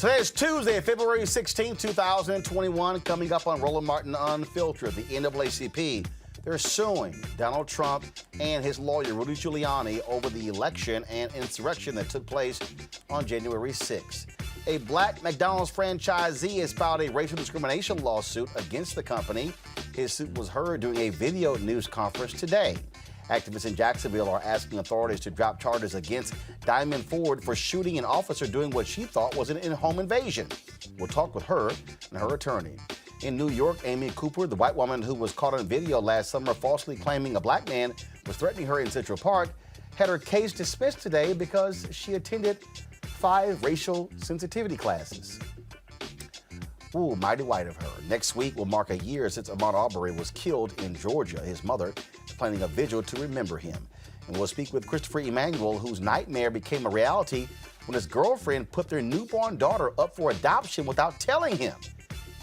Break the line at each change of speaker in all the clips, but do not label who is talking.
Today is Tuesday, February 16, 2021. Coming up on Roland Martin Unfiltered, the NAACP. They're suing Donald Trump and his lawyer, Rudy Giuliani, over the election and insurrection that took place on January 6. A black McDonald's franchisee has filed a racial discrimination lawsuit against the company. His suit was heard during a video news conference today. Activists in Jacksonville are asking authorities to drop charges against Diamond Ford for shooting an officer doing what she thought was an in-home invasion. We'll talk with her and her attorney. In New York, Amy Cooper, the white woman who was caught on video last summer falsely claiming a black man was threatening her in Central Park, had her case dismissed today because she attended 5 racial sensitivity classes. Ooh, mighty white of her. Next week will mark a year since Ahmaud Arbery was killed in Georgia. His mother is planning a vigil to remember him. And we'll speak with Christopher Emanuel, whose nightmare became a reality when his girlfriend put their newborn daughter up for adoption without telling him.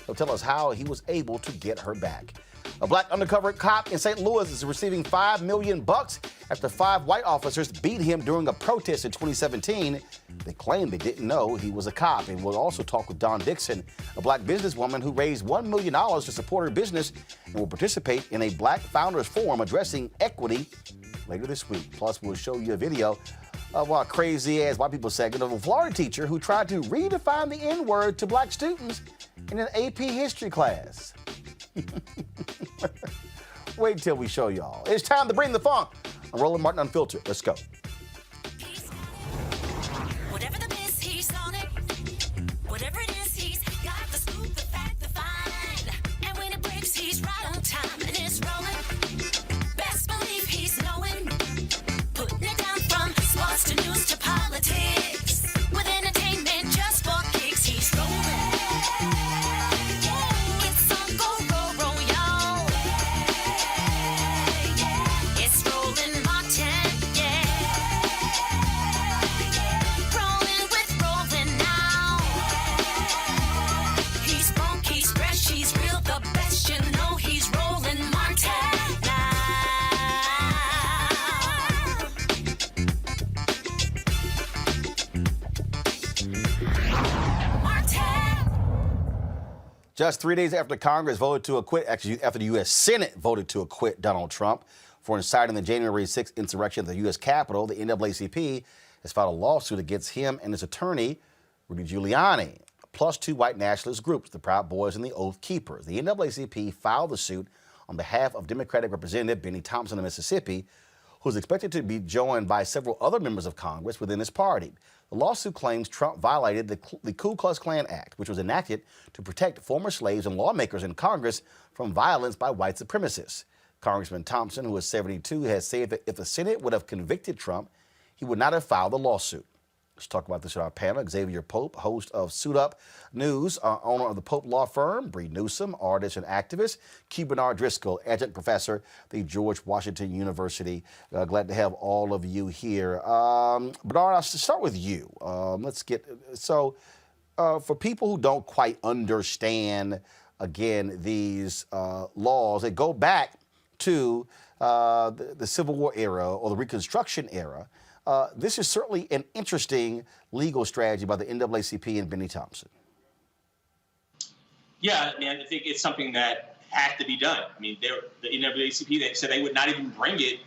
He'll tell us how he was able to get her back. A black undercover cop in St. Louis is receiving $5 million after 5 white officers beat him during a protest in 2017. They claim they didn't know he was a cop. And we'll also talk with Dawn Dixon, a black businesswoman who raised $1 million to support her business and will participate in a Black Founders Forum addressing equity later this week. Plus, we'll show you a video of a crazy-ass white people segment of a Florida teacher who tried to redefine the N-word to black students in an AP history class. Wait till we show y'all. It's time to bring the funk. I'm Roland Martin Unfiltered. Let's go.
Whatever the biz, he's on it. Whatever it is, he's got the scoop, the fact, the find. And when it breaks, he's right on time and it's rolling. Best believe he's knowing. Putting it down from sports to news to politics. With entertainment just for kicks, he's rolling. It's on go, roll, y'all. It's Roland Martin, yeah. Rolling with Roland now. He's funk, he's fresh, he's real, the best, you know he's Roland Martin now. Martin.
Just 3 days after Congress voted to acquit, actually after the U.S. Senate voted to acquit Donald Trump for inciting the January 6th insurrection at the U.S. Capitol, the NAACP has filed a lawsuit against him and his attorney, Rudy Giuliani, plus 2 white nationalist groups, the Proud Boys and the Oath Keepers. The NAACP filed the suit on behalf of Democratic Representative Benny Thompson of Mississippi, who is expected to be joined by several other members of Congress within his party. The lawsuit claims Trump violated the Ku Klux Klan Act, which was enacted to protect former slaves and lawmakers in Congress from violence by white supremacists. Congressman Thompson, who is 72, has said that if the Senate would have convicted Trump, he would not have filed the lawsuit. Let's talk about this with our panel. Xavier Pope, host of Suit Up News, owner of the Pope Law Firm, Bree Newsom, artist and activist, Q. Bernard Driscoll, adjunct professor at the George Washington University. Glad to have all of you here. Bernard, I'll start with you. For people who don't quite understand, again, these laws, they go back to the Civil War era or the Reconstruction era. This is certainly an interesting legal strategy by the NAACP and Benny Thompson.
Yeah, I mean, I think it's something that had to be done. I mean, the NAACP, they said they would not even bring it,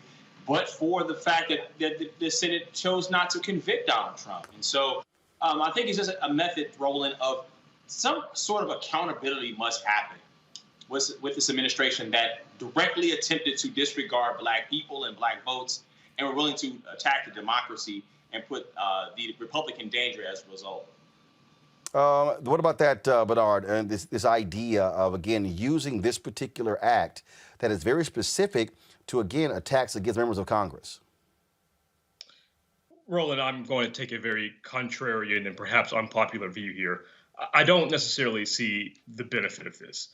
but for the fact that the Senate chose not to convict Donald Trump. And so I think it's just a method, Roland, of some sort of accountability must happen with this administration that directly attempted to disregard black people and black votes, and we're willing to attack the democracy and put the republic in danger as a result.
What about that, Bernard, and this idea of, again, using this particular act that is very specific to, again, attacks against members of Congress?
Roland, I'm going to take a very contrarian and perhaps unpopular view here. I don't necessarily see the benefit of this.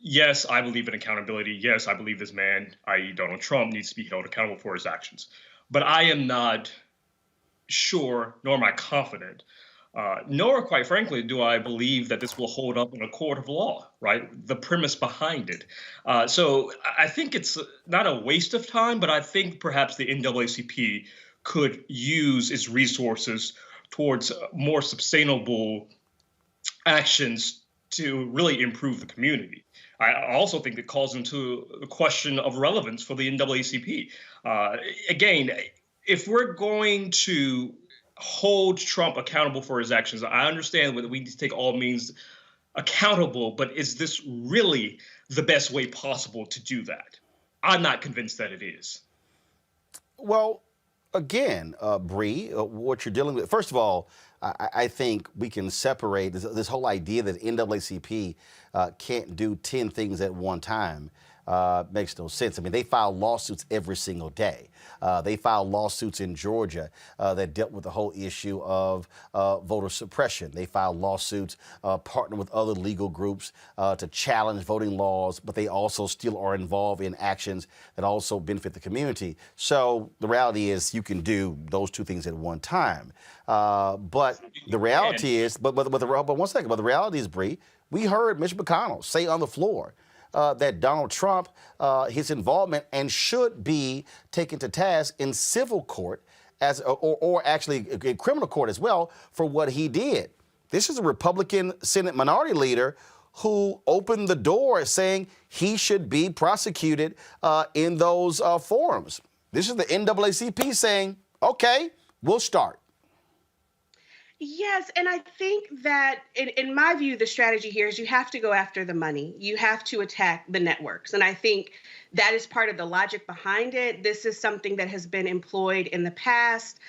Yes, I believe in accountability. Yes, I believe this man, i.e. Donald Trump, needs to be held accountable for his actions. But I am not sure, nor am I confident, nor, quite frankly, do I believe that this will hold up in a court of law, right? The premise behind it. So I think it's not a waste of time, but I think perhaps the NAACP could use its resources towards more sustainable actions to really improve the community. I also think it calls into the question of relevance for the NAACP. Again, if we're going to hold Trump accountable for his actions, I understand that we need to take all means accountable, but is this really the best way possible to do that? I'm not convinced that it is.
Well, again, Bree, what you're dealing with, first of all, I think we can separate this whole idea that NAACP can't do 10 things at one time. Makes no sense. I mean, they file lawsuits every single day. They filed lawsuits in Georgia that dealt with the whole issue of voter suppression. They filed lawsuits, partner with other legal groups to challenge voting laws, but they also still are involved in actions that also benefit the community. So the reality is you can do those two things at one time. But the reality is, but one second, but the reality is, Bree, we heard Mitch McConnell say on the floor that Donald Trump, his involvement, and should be taken to task in civil court or actually in criminal court as well for what he did. This is a Republican Senate minority leader who opened the door saying he should be prosecuted in those forums. This is the NAACP saying, okay, we'll start.
Yes, and I think that in my view, the strategy here is you have to go after the money. You have to attack the networks. And I think that is part of the logic behind it. This is something that has been employed in the past.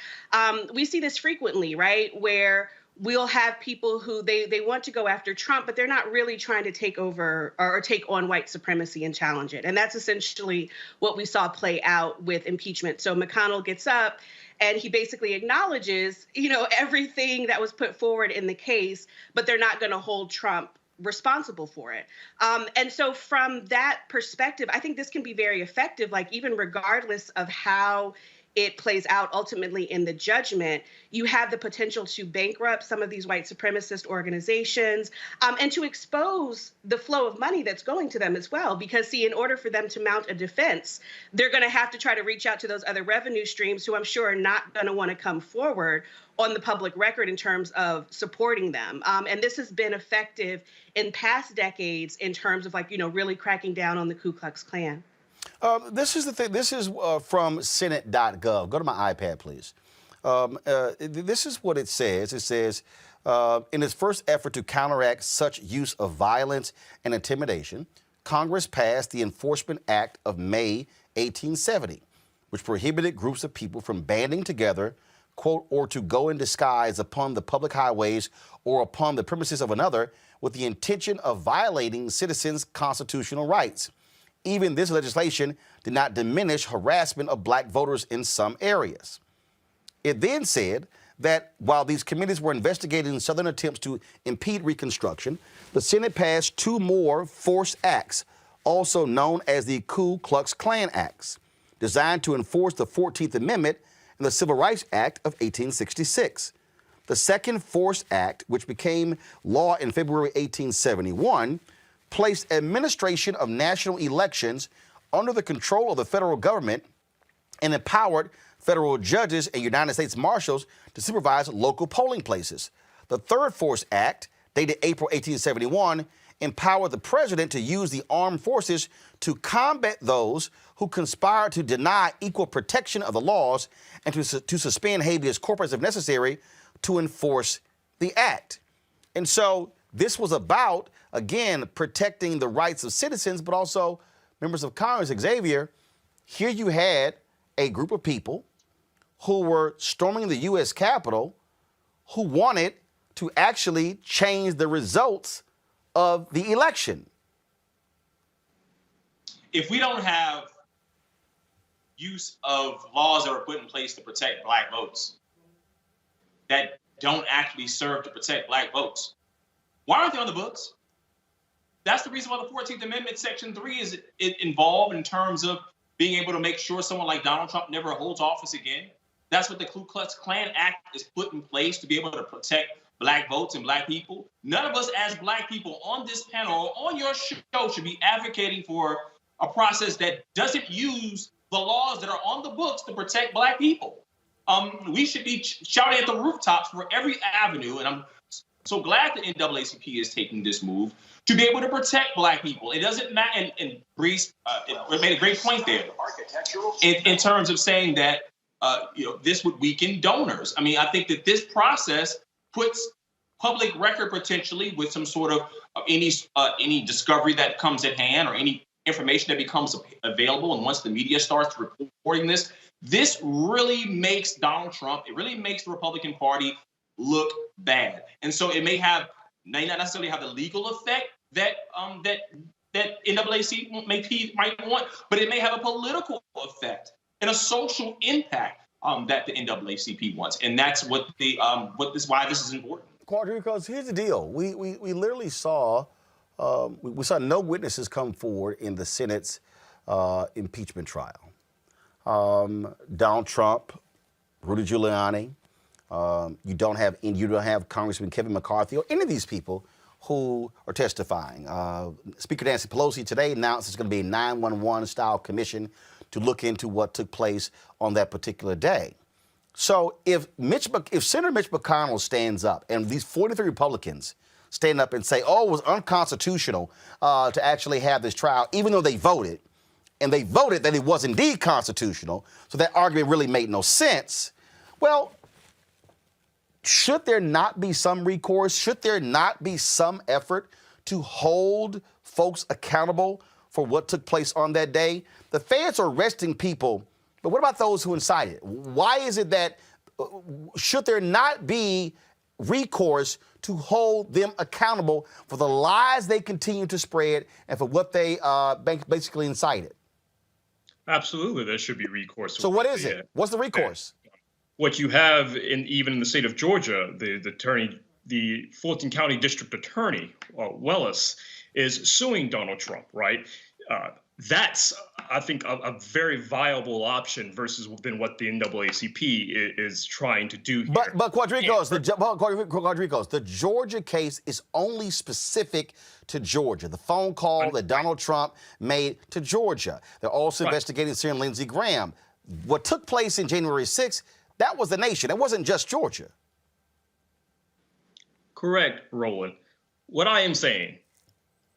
We see this frequently, right, where we'll have people who they want to go after Trump, but they're not really trying to take over or take on white supremacy and challenge it. And that's essentially what we saw play out with impeachment. So McConnell gets up and he basically acknowledges, everything that was put forward in the case, but they're not going to hold Trump responsible for it. And so from that perspective, I think this can be very effective, like even regardless of how it plays out ultimately in the judgment, you have the potential to bankrupt some of these white supremacist organizations and to expose the flow of money that's going to them as well. Because, see, in order for them to mount a defense, they're going to have to try to reach out to those other revenue streams who I'm sure are not going to want to come forward on the public record in terms of supporting them. And this has been effective in past decades in terms of really cracking down on the Ku Klux Klan.
This is the thing. This is from Senate.gov. Go to my iPad, please. This is what it says. It says, in its first effort to counteract such use of violence and intimidation, Congress passed the Enforcement Act of May 1870, which prohibited groups of people from banding together, quote, or to go in disguise upon the public highways or upon the premises of another with the intention of violating citizens' constitutional rights. Even this legislation did not diminish harassment of black voters in some areas. It then said that while these committees were investigating Southern attempts to impede Reconstruction, the Senate passed two more forced acts, also known as the Ku Klux Klan Acts, designed to enforce the 14th Amendment and the Civil Rights Act of 1866. The second forced act, which became law in February 1871, placed administration of national elections under the control of the federal government and empowered federal judges and United States Marshals to supervise local polling places. The third force act, dated April 1871, empowered the president to use the armed forces to combat those who conspire to deny equal protection of the laws and to suspend habeas corpus if necessary to enforce the act. And so this was about, again, protecting the rights of citizens, but also members of Congress. Xavier, here you had a group of people who were storming the U.S. Capitol who wanted to actually change the results of the election.
If we don't have use of laws that are put in place to protect black votes that don't actually serve to protect black votes, why aren't they on the books? That's the reason why the 14th Amendment, Section 3 is involved in terms of being able to make sure someone like Donald Trump never holds office again. That's what the Ku Klux Klan Act is put in place to be able to protect black votes and black people. None of us as black people on this panel or on your show should be advocating for a process that doesn't use the laws that are on the books to protect black people. We should be shouting at the rooftops for every avenue, and I'm so glad the NAACP is taking this move to be able to protect Black people. It doesn't matter, and Brees made a great point there in terms of saying that this would weaken donors. I mean, I think that this process puts public record potentially with some sort of any discovery that comes at hand or any information that becomes available. And once the media starts reporting this really makes Donald Trump, it really makes the Republican Party look bad. And so it may not necessarily have the legal effect that NAACP might want, but it may have a political effect and a social impact that the NAACP wants. And that's why this is important.
Quadrico, here's the deal. We literally saw we saw no witnesses come forward in the Senate's impeachment trial. Donald Trump, Rudy Giuliani, you don't have Congressman Kevin McCarthy or any of these people who are testifying. Speaker Nancy Pelosi today announced it's going to be a 911 style commission to look into what took place on that particular day. So if Senator Mitch McConnell stands up and these 43 Republicans stand up and say, oh, it was unconstitutional to actually have this trial, even though they voted, and they voted that it was indeed constitutional, so that argument really made no sense, well, should there not be some recourse? Should there not be some effort to hold folks accountable for what took place on that day? The feds are arresting people, but what about those who incited? Why is it that, should there not be recourse to hold them accountable for the lies they continue to spread and for what they basically incited?
Absolutely, there should be recourse.
So what is it? What's the recourse?
What you have even in the state of Georgia, the Fulton County District Attorney, Wellis, is suing Donald Trump, right? That's, I think, a very viable option versus than what the NAACP is trying to do here.
But Quadricos, the Georgia case is only specific to Georgia. The phone call that Donald Trump made to Georgia. They're also investigating Senator Lindsey Graham. What took place in January 6th, that was the nation. It wasn't just Georgia.
Correct, Roland. What I am saying,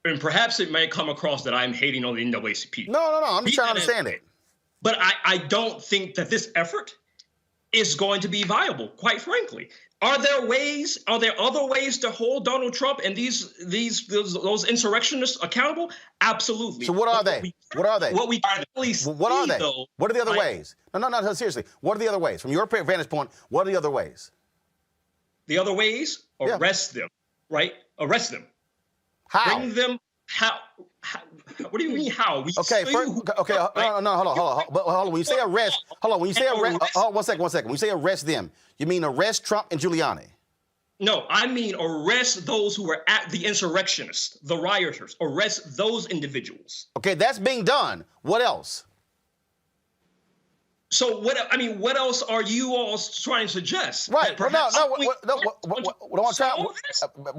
and perhaps it may come across that I'm hating on the NAACP.
No. I'm just trying to understand it.
But I don't think that this effort is going to be viable, quite frankly. Are there other ways to hold Donald Trump and those insurrectionists accountable? Absolutely.
So what are they? What are they?
What we currently see,
what are they?
Though,
what are the other ways? No, seriously. What are the other ways? From your vantage point, what are the other ways?
The other ways? Arrest them, right? Arrest them.
How?
Bring them. How? What do you mean how?
No, hold on. When you say arrest, one second. When you say arrest them, you mean arrest Trump and Giuliani?
No, I mean arrest those who were at the insurrectionists, the rioters. Arrest those individuals.
Okay, that's being done. What else?
So what else are you all trying to suggest?
Right. What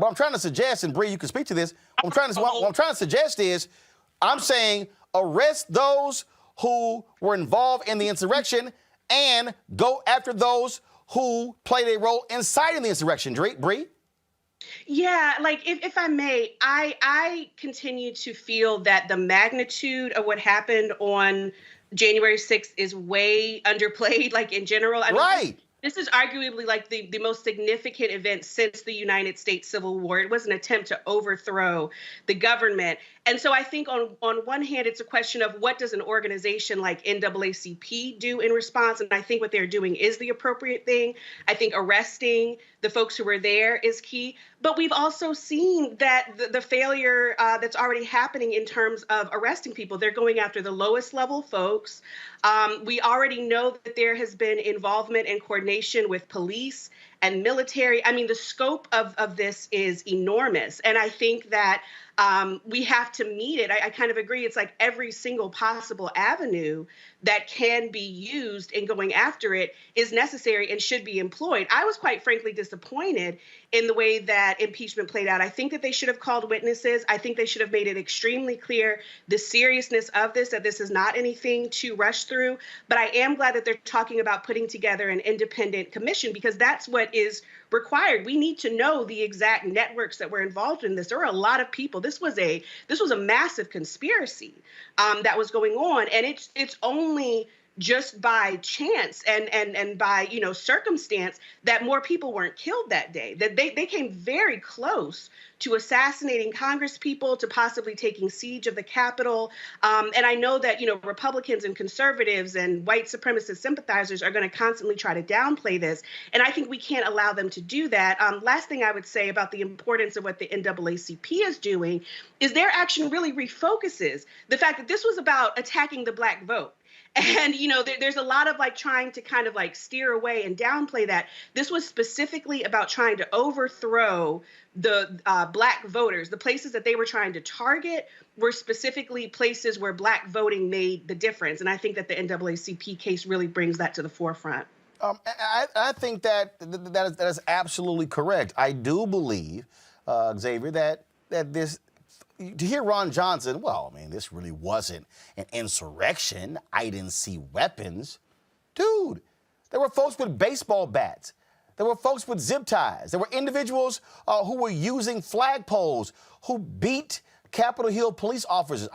I'm trying to suggest, and Bree, you can speak to this. What I'm trying to suggest is, I'm saying arrest those who were involved in the insurrection and go after those who played a role inciting the insurrection. Bree?
Yeah, like if I may, I continue to feel that the magnitude of what happened on January 6th is way underplayed, like in general. I mean, this is arguably like the most significant event since the United States Civil War. It was an attempt to overthrow the government. And so I think on one hand, it's a question of what does an organization like NAACP do in response? And I think what they're doing is the appropriate thing. I think arresting the folks who were there is key. But we've also seen that the failure that's already happening in terms of arresting people. They're going after the lowest level folks. We already know that there has been involvement and coordination with police and military. I mean, the scope of this is enormous. And I think that we have to meet it. I kind of agree. It's like every single possible avenue that can be used in going after it is necessary and should be employed. I was quite frankly disappointed in the way that impeachment played out. I think that they should have called witnesses. I think they should have made it extremely clear the seriousness of this, that this is not anything to rush through. But I am glad that they're talking about putting together an independent commission, because that's what is required. We need to know the exact networks that were involved in this. There were a lot of people. This was a massive conspiracy that was going on, and it's only just by chance and by circumstance that more people weren't killed that day. That they came very close to assassinating Congress people, to possibly taking siege of the Capitol. And I know that Republicans and conservatives and white supremacist sympathizers are going to constantly try to downplay this, and I think we can't allow them to do that. Last thing I would say about the importance of what the NAACP is doing is their action really refocuses the fact that this was about attacking the Black vote. And, there's a lot of trying to kind of steer away and downplay that. This was specifically about trying to overthrow the Black voters. The places that they were trying to target were specifically places where Black voting made the difference. And I think that the NAACP case really brings that to the forefront.
I think that is absolutely correct. I do believe, Xavier, that this. To hear Ron Johnson, this really wasn't an insurrection. I didn't see weapons. Dude, there were folks with baseball bats. There were folks with zip ties. There were individuals who were using flagpoles, who beat Capitol Hill police officers.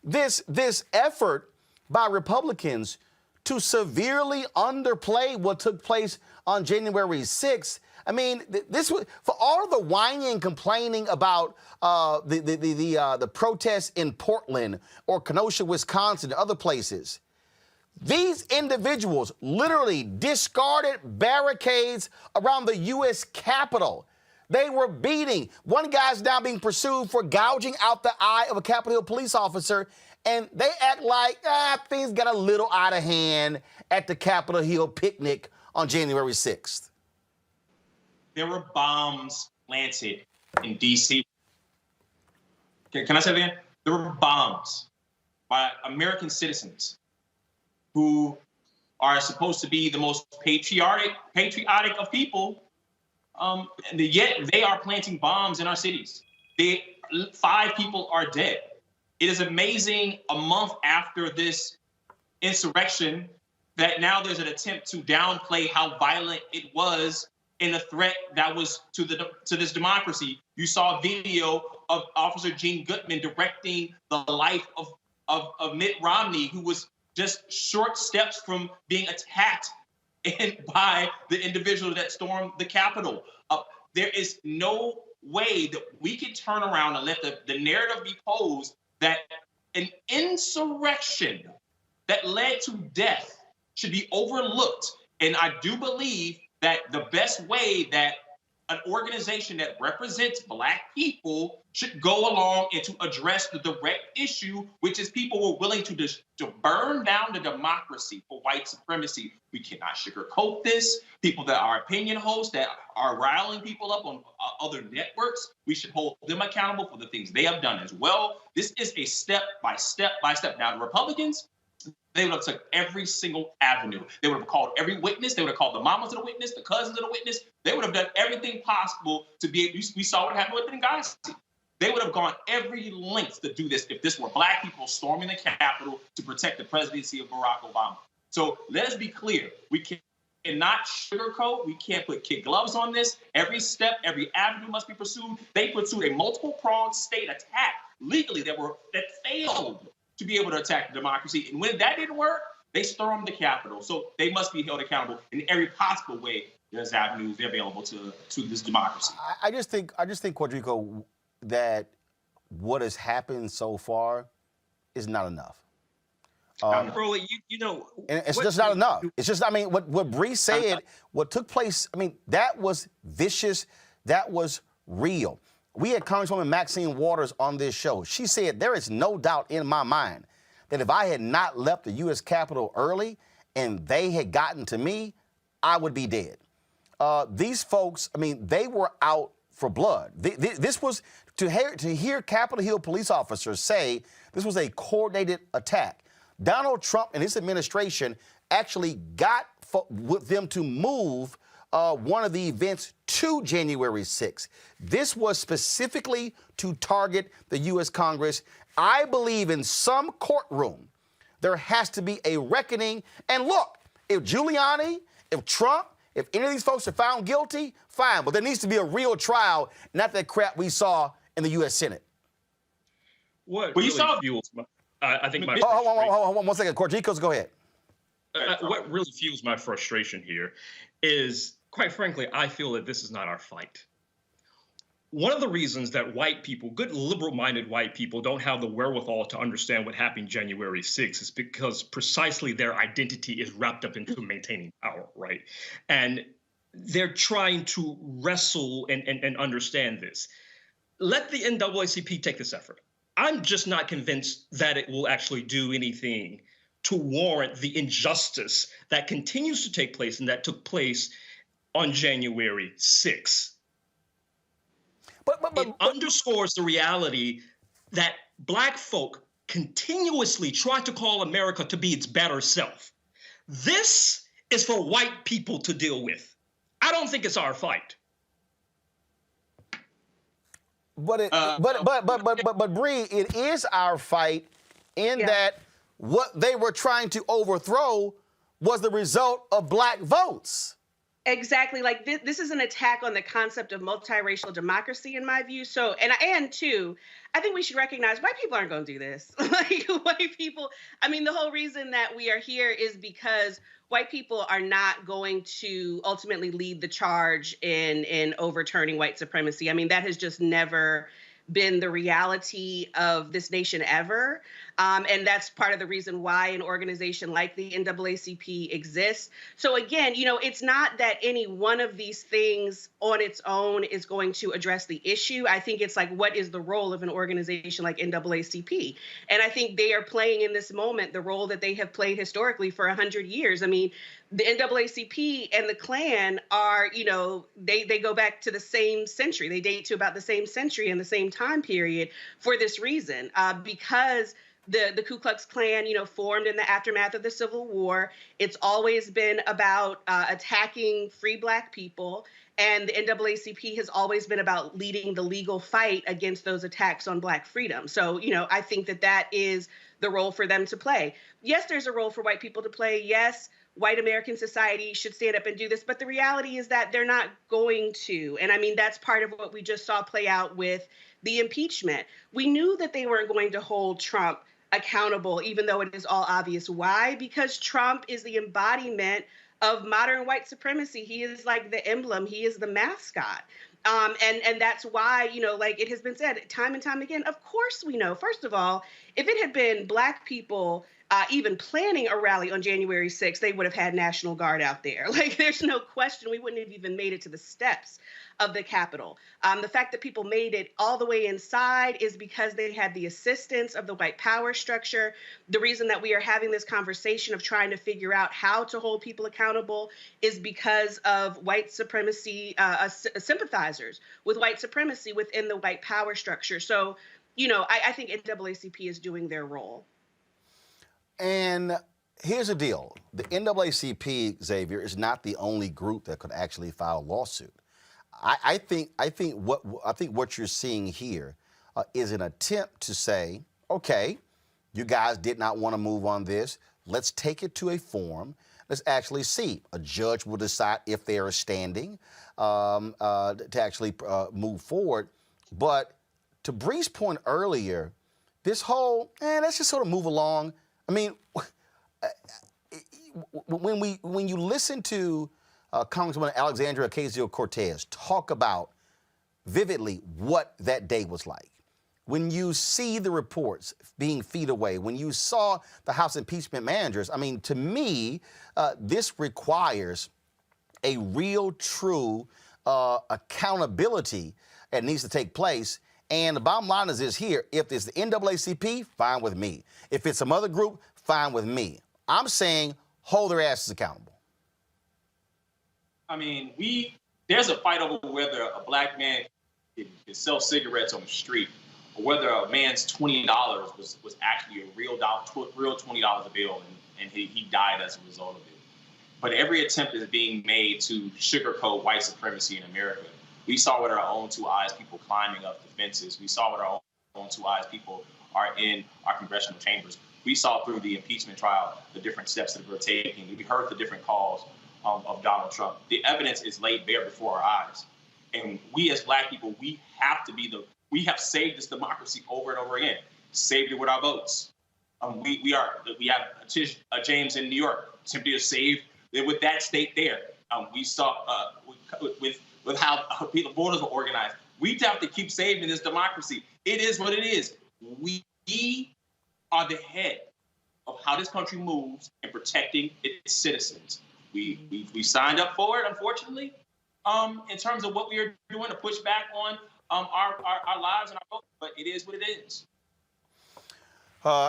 This effort by Republicans to severely underplay what took place on January 6th. This was for all of the whining and complaining about the protests in Portland or Kenosha, Wisconsin, and other places. These individuals literally discarded barricades around the U.S. Capitol. They were beating. One guy's now being pursued for gouging out the eye of a Capitol Hill police officer, and they act like things got a little out of hand at the Capitol Hill picnic on January 6th.
There were bombs planted in D.C. Can I say that again? There were bombs by American citizens who are supposed to be the most patriotic of people, and yet they are planting bombs in our cities. 5 people are dead. It is amazing, a month after this insurrection, that now there's an attempt to downplay how violent it was and the threat that was to this democracy. You saw a video of Officer Gene Goodman directing the life of Mitt Romney, who was just short steps from being attacked by the individual that stormed the Capitol. There is no way that we can turn around and let the narrative be posed that an insurrection that led to death should be overlooked. And I do believe that the best way that an organization that represents Black people should go along and to address the direct issue, which is people were willing to burn down the democracy for white supremacy. We cannot sugarcoat this. People that are opinion hosts that are riling people up on other networks, we should hold them accountable for the things they have done as well. This is a step by step by step. Now, the Republicans, they would have took every single avenue. They would have called every witness. They would have called the mamas of the witness, the cousins of the witness. They would have done everything possible to be able. We saw what happened with Benghazi. They would have gone every length to do this if this were Black people storming the Capitol to protect the presidency of Barack Obama. So let us be clear. We cannot sugarcoat. We can't put kid gloves on this. Every step, every avenue must be pursued. They pursued a multiple-pronged state attack legally that failed to be able to attack the democracy. And when that didn't work, they stormed the Capitol. So they must be held accountable in every possible way. There's avenues available to this democracy.
I just think, Quadrico, that what has happened so far is not enough.
Roland,
and it's just not enough. It's just, what Bree said, what took place, that was vicious. That was real. We had Congresswoman Maxine Waters on this show. She said, there is no doubt in my mind that if I had not left the U.S. Capitol early and they had gotten to me, I would be dead. These folks, they were out for blood. This was, to hear Capitol Hill police officers say this was a coordinated attack. Donald Trump and his administration actually got with them to move one of the events to January 6th. This was specifically to target the U.S. Congress. I believe in some courtroom, there has to be a reckoning. And look, if Giuliani, if Trump, If any of these folks are found guilty, fine, but there needs to be a real trial, not that crap we saw in the U.S. Senate.
What
Well, you
really
saw-
fuels my, I think my
Hold on 1 second. Corticos, go ahead.
what really fuels my frustration here is, quite frankly, I feel that this is not our fight. One of the reasons that white people, good liberal-minded white people, don't have the wherewithal to understand what happened January 6th is because precisely their identity is wrapped up into maintaining power, right? And they're trying to wrestle and understand this. Let the NAACP take this effort. I'm just not convinced that it will actually do anything to warrant the injustice that continues to take place and that took place on January 6th. It underscores the reality that Black folk continuously try to call America to be its better self. This is for white people to deal with. I don't think it's our fight.
But Bree, it is our fight in that what they were trying to overthrow was the result of Black votes.
Exactly. Like this is an attack on the concept of multiracial democracy, in my view. So, and two, I think we should recognize white people aren't going to do this. Like white people, I mean, the whole reason that we are here is because white people are not going to ultimately lead the charge in overturning white supremacy. I mean, that has just never been the reality of this nation ever. And that's part of the reason why an organization like the NAACP exists. So again, you know, it's not that any one of these things on its own is going to address the issue. I think it's like, what is the role of an organization like NAACP? And I think they are playing in this moment the role that they have played historically for 100 years. I mean, the NAACP and the Klan are, you know, they go back to the same century. They date to about the same century and the same time period for this reason, because the Ku Klux Klan, you know, formed in the aftermath of the Civil War. It's always been about attacking free Black people. And the NAACP has always been about leading the legal fight against those attacks on Black freedom. So, you know, I think that that is the role for them to play. Yes, there's a role for white people to play. Yes, white American society should stand up and do this. But the reality is that they're not going to. And I mean, that's part of what we just saw play out with the impeachment. We knew that they weren't going to hold Trump accountable, even though it is all obvious. Why? Because Trump is the embodiment of modern white supremacy. He is like the emblem. He is the mascot. And that's why, you know, like it has been said time and time again, of course we know. First of all, if it had been Black people even planning a rally on January 6th, they would have had National Guard out there. Like, there's no question we wouldn't have even made it to the steps of the Capitol. The fact that people made it all the way inside is because they had the assistance of the white power structure. The reason that we are having this conversation of trying to figure out how to hold people accountable is because of white supremacy, sympathizers with white supremacy within the white power structure. So, you know, I think NAACP is doing their role.
And here's the deal. The NAACP, Xavier, is not the only group that could actually file a lawsuit. I think what you're seeing here is an attempt to say, okay, you guys did not want to move on this. Let's take it to a forum. Let's actually see. A judge will decide if they are standing to actually move forward. But to Bree's point earlier, this whole, let's just sort of move along. I mean, when you listen to Congresswoman Alexandria Ocasio-Cortez talk about vividly what that day was like, when you see the reports being feed away, when you saw the House impeachment managers, I mean, to me, this requires a real, true accountability that needs to take place. And the bottom line is this here: if it's the NAACP, fine with me. If it's some other group, fine with me. I'm saying hold their asses accountable.
I mean, there's a fight over whether a Black man can sell cigarettes on the street, or whether a man's $20 was actually a real $20 bill, and he died as a result of it. But every attempt is being made to sugarcoat white supremacy in America. We saw with our own two eyes people climbing up the fences. We saw with our own two eyes people are in our congressional chambers. We saw through the impeachment trial the different steps that we're taking. We heard the different calls of Donald Trump. The evidence is laid bare before our eyes. And we as Black people, we have saved this democracy over and over again, saved it with our votes. We have James in New York attempted to save it with that state there. We saw with how the voters were organized. We have to keep saving this democracy. It is what it is. We are the head of how this country moves in protecting its citizens. We signed up for it, unfortunately, in terms of what we are doing to push back on our lives and our votes, but it is what it is.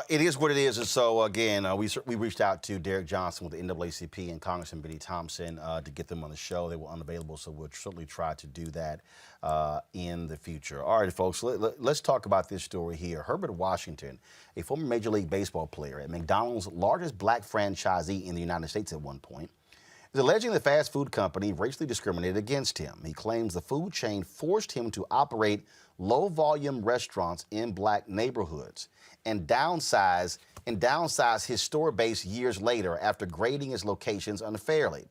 It is what it is. And so, again, we reached out to Derek Johnson with the NAACP and Congressman Benny Thompson to get them on the show. They were unavailable, so we'll certainly try to do that in the future. All right, folks, let's talk about this story here. Herbert Washington, a former Major League Baseball player at McDonald's largest Black franchisee in the United States at one point, is alleging the fast food company racially discriminated against him. He claims the food chain forced him to operate low-volume restaurants in Black neighborhoods and downsize his store base years later after grading his locations unfairly.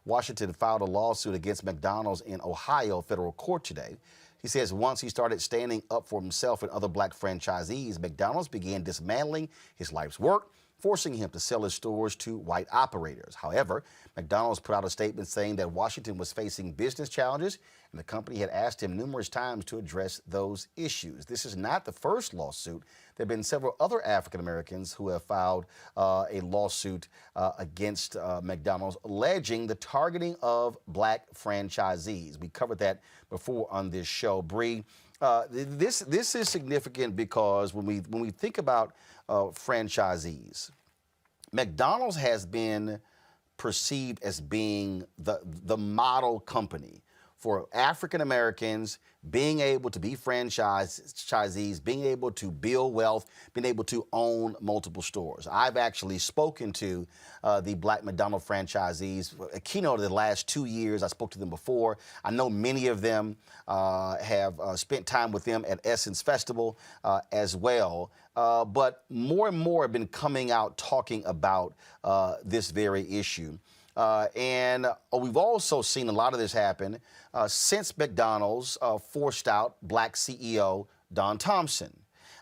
Washington filed a lawsuit against McDonald's in Ohio federal court today. He says once he started standing up for himself and other Black franchisees, McDonald's began dismantling his life's work, forcing him to sell his stores to white operators. However, McDonald's put out a statement saying that Washington was facing business challenges and the company had asked him numerous times to address those issues. This is not the first lawsuit. There have been several other African Americans who have filed a lawsuit against McDonald's alleging the targeting of Black franchisees. We covered that before on this show. Bree, this is significant because when we think about franchisees, McDonald's has been perceived as being the model company for African Americans being able to be franchisees, being able to build wealth, being able to own multiple stores. I've actually spoken to the Black McDonald franchisees, a keynote of the last 2 years. I spoke to them before. I know many of them have spent time with them at Essence Festival as well. But more and more have been coming out talking about this very issue. And we've also seen a lot of this happen since McDonald's forced out Black CEO Don Thompson.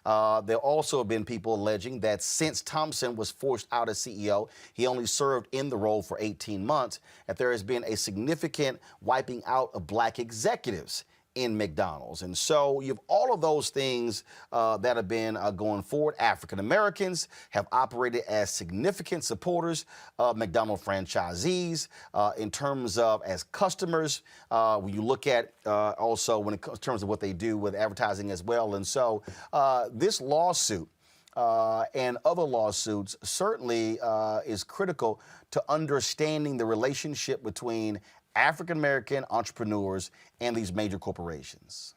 There also have been people alleging that since Thompson was forced out as CEO, he only served in the role for 18 months, that there has been a significant wiping out of Black executives in McDonald's. And so you have all of those things that have been going forward. African Americans have operated as significant supporters of McDonald's franchisees in terms of as customers. When you look at also when in terms of what they do with advertising as well. And so this lawsuit and other lawsuits certainly is critical to understanding the relationship between African-American entrepreneurs and these major corporations.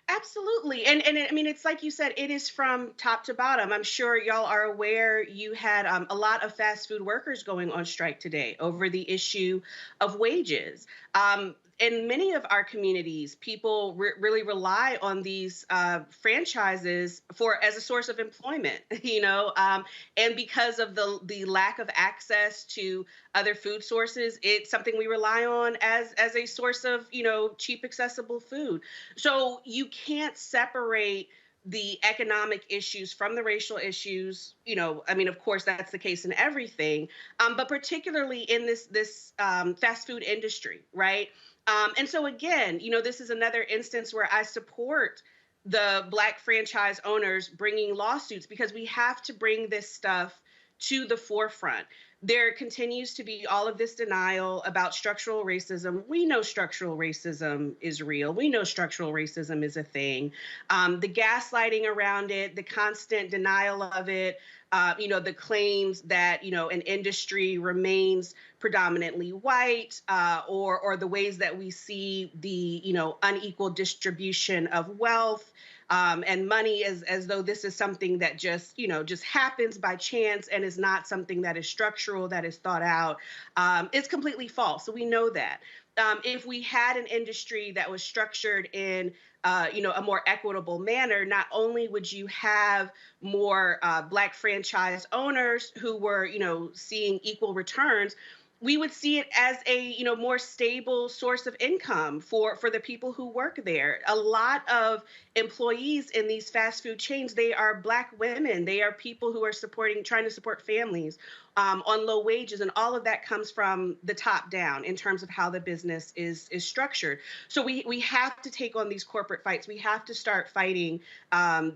Absolutely. And I mean, it's like you said, it is from top to bottom. I'm sure y'all are aware you had a lot of fast food workers going on strike today over the issue of wages. In many of our communities, people really rely on these franchises as a source of employment, and because of the lack of access to other food sources, it's something we rely on as a source of, cheap, accessible food. So you can't separate the economic issues from the racial issues. I mean, of course, that's the case in everything, but particularly in this fast food industry, right? And so again, this is another instance where I support the Black franchise owners bringing lawsuits because we have to bring this stuff to the forefront. There continues to be all of this denial about structural racism. We know structural racism is real. We know structural racism is a thing. The gaslighting around it, the constant denial of it, the claims that, an industry remains predominantly white, or the ways that we see the, unequal distribution of wealth and money as though this is something that just happens by chance and is not something that is structural, that is thought out. It's completely false. So we know that. If we had an industry that was structured in a more equitable manner, not only would you have more Black franchise owners who were, seeing equal returns, we would see it as a more stable source of income for the people who work there. A lot of employees in these fast food chains, they are Black women. They are people who are trying to support families on low wages, and all of that comes from the top down in terms of how the business is structured. So we have to take on these corporate fights. We have to start fighting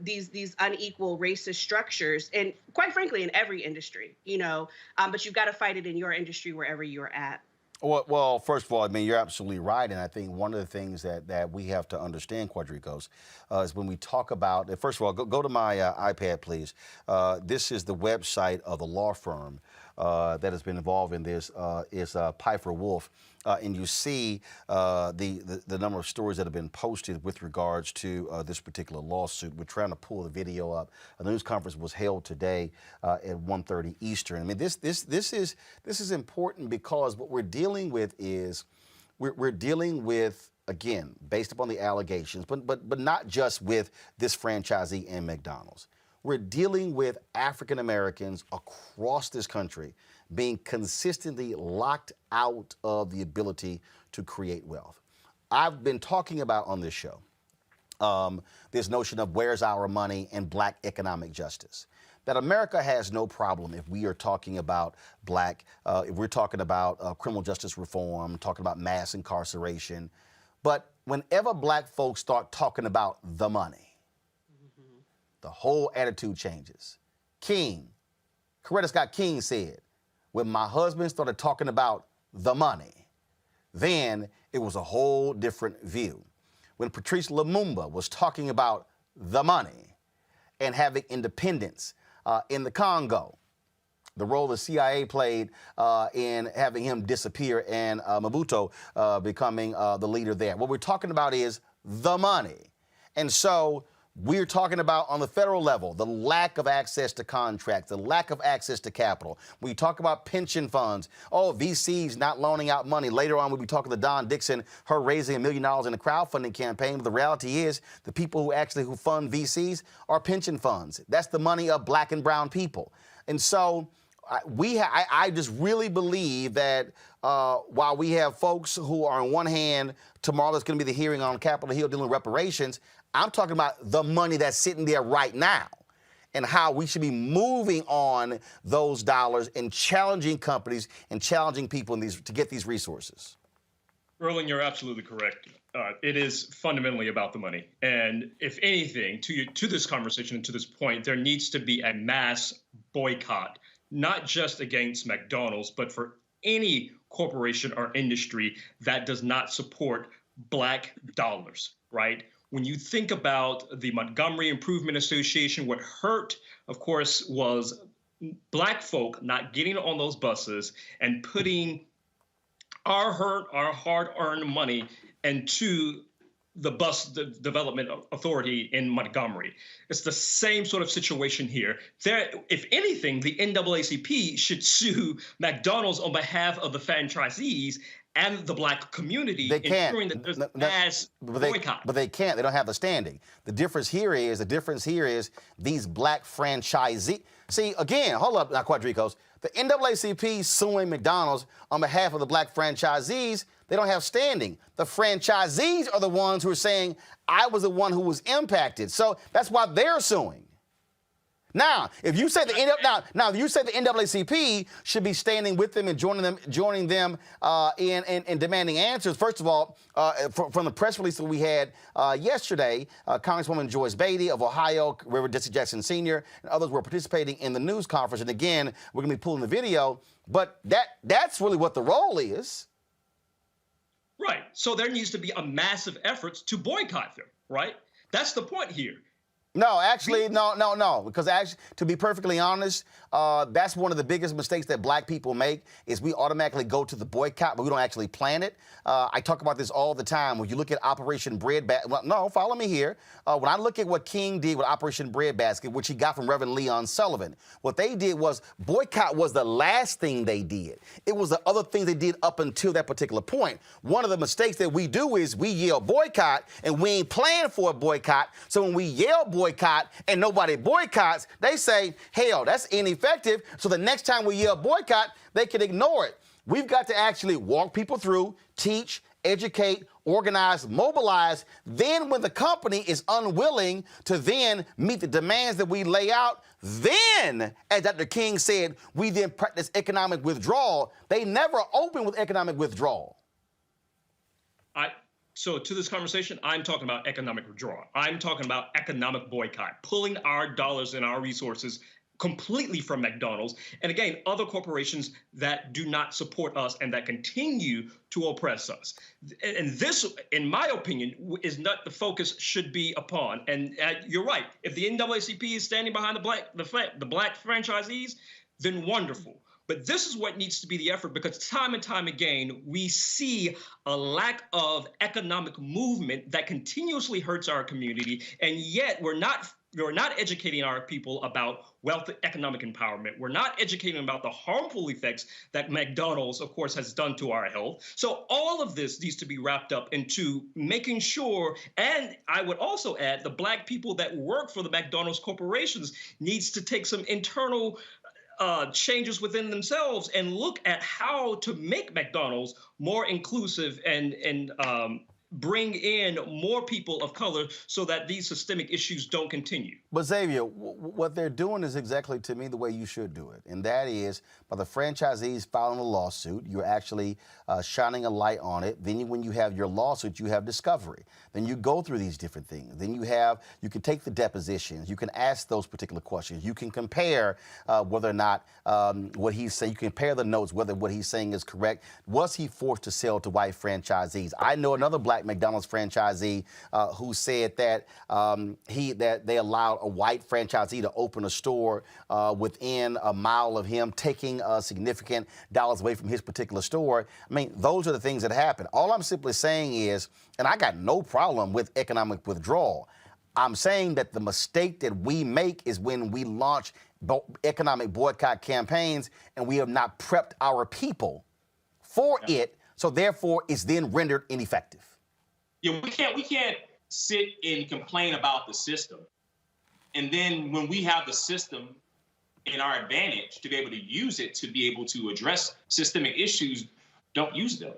these unequal racist structures, and quite frankly, in every industry, but you've got to fight it in your industry wherever you're at.
Well, first of all, I mean, you're absolutely right. And I think one of the things that we have to understand, Quadricos, is when we talk about, first of all, go to my iPad, please. This is the website of the law firm that has been involved in this, is Piper Wolf. And you see the number of stories that have been posted with regards to this particular lawsuit. We're trying to pull the video up. A news conference was held today at 1:30 Eastern. I mean, this is important because what we're dealing with is we're dealing with, again, based upon the allegations, but not just with this franchisee and McDonald's. We're dealing with African Americans across this country being consistently locked out of the ability to create wealth. I've been talking about on this show this notion of where's our money and Black economic justice. That America has no problem if we are talking about if we're talking about criminal justice reform, talking about mass incarceration. But whenever Black folks start talking about the money, the whole attitude changes. Coretta Scott King said, when my husband started talking about the money, then it was a whole different view. When Patrice Lumumba was talking about the money and having independence in the Congo, the role the CIA played in having him disappear and Mobutu becoming the leader there. What we're talking about is the money. And so we're talking about on the federal level, the lack of access to contracts, the lack of access to capital. We talk about pension funds. Oh, VCs not loaning out money. Later on, we'll be talking to Don Dixon, her raising $1 million in a crowdfunding campaign. But the reality is the people who fund VCs are pension funds. That's the money of Black and brown people. And so I just really believe that while we have folks who are on one hand, tomorrow there's going to be the hearing on Capitol Hill dealing with reparations. I'm talking about the money that's sitting there right now and how we should be moving on those dollars and challenging companies and challenging people to get these resources.
Roland, you're absolutely correct. It is fundamentally about the money. And if anything, to this conversation and to this point, there needs to be a mass boycott, not just against McDonald's, but for any corporation or industry that does not support Black dollars, right? When you think about the Montgomery Improvement Association, what hurt, of course, was Black folk not getting on those buses and putting our hard-earned money into the bus development authority in Montgomery. It's the same sort of situation here. If anything, the NAACP should sue McDonald's on behalf of the franchisees and the Black community, ensuring that there's mass boycott.
But they can't. They don't have the standing. The difference here is these Black franchisees. See, again, hold up now, Quadricos. The NAACP suing McDonald's on behalf of the Black franchisees, they don't have standing. The franchisees are the ones who are saying, I was the one who was impacted. So that's why they're suing. Now, if you say the NAACP should be standing with them and joining them in demanding answers. First of all, from the press release that we had yesterday, Congresswoman Joyce Beatty of Ohio, Reverend Jesse Jackson Sr., and others were participating in the news conference. And again, we're going to be pulling the video. But that's really what the role is.
Right. So there needs to be a massive effort to boycott them. Right. That's the point here.
No, actually, no. Because actually, to be perfectly honest, that's one of the biggest mistakes that Black people make is we automatically go to the boycott, but we don't actually plan it. I talk about this all the time. When you look at Operation Breadbasket, well, no, follow me here. When I look at what King did with Operation Breadbasket, which he got from Reverend Leon Sullivan, what they did was boycott was the last thing they did. It was the other things they did up until that particular point. One of the mistakes that we do is we yell boycott, and we ain't plan for a boycott. So when we yell boycott and nobody boycotts, they say, hell, that's ineffective. So the next time we yell boycott, they can ignore it. We've got to actually walk people through, teach, educate, organize, mobilize. Then when the company is unwilling to then meet the demands that we lay out, then, as Dr. King said, we then practice economic withdrawal. They never open with economic withdrawal.
So to this conversation, I'm talking about economic withdrawal. I'm talking about economic boycott, pulling our dollars and our resources completely from McDonald's. And again, other corporations that do not support us and that continue to oppress us. And this, in my opinion, is not the focus should be upon. And you're right. If the NAACP is standing behind the black franchisees, then wonderful. But this is what needs to be the effort, because time and time again, we see a lack of economic movement that continuously hurts our community. And yet we're not educating our people about wealth, economic empowerment. We're not educating them about the harmful effects that McDonald's, of course, has done to our health. So all of this needs to be wrapped up into making sure, and I would also add, the black people that work for the McDonald's corporations needs to take some internal changes within themselves and look at how to make McDonald's more inclusive and bring in more people of color so that these systemic issues don't continue.
But Xavier, what they're doing is exactly, to me, the way you should do it. And that is, by the franchisees filing a lawsuit, you're actually shining a light on it. Then when you have your lawsuit, you have discovery. Then you go through these different things. Then you can take the depositions. You can ask those particular questions. You can compare whether or not what he's saying. You can compare the notes, whether what he's saying is correct. Was he forced to sell to white franchisees? I know another black McDonald's franchisee who said that that they allowed a white franchisee to open a store within a mile of him, taking significant dollars away from his particular store. I mean, those are the things that happen. All I'm simply saying is, and I got no problem with economic withdrawal, I'm saying that the mistake that we make is when we launch economic boycott campaigns and we have not prepped our people for it, so therefore it's then rendered ineffective.
Yeah, we can't sit and complain about the system, and then when we have the system in our advantage to be able to use it to be able to address systemic issues, don't use them.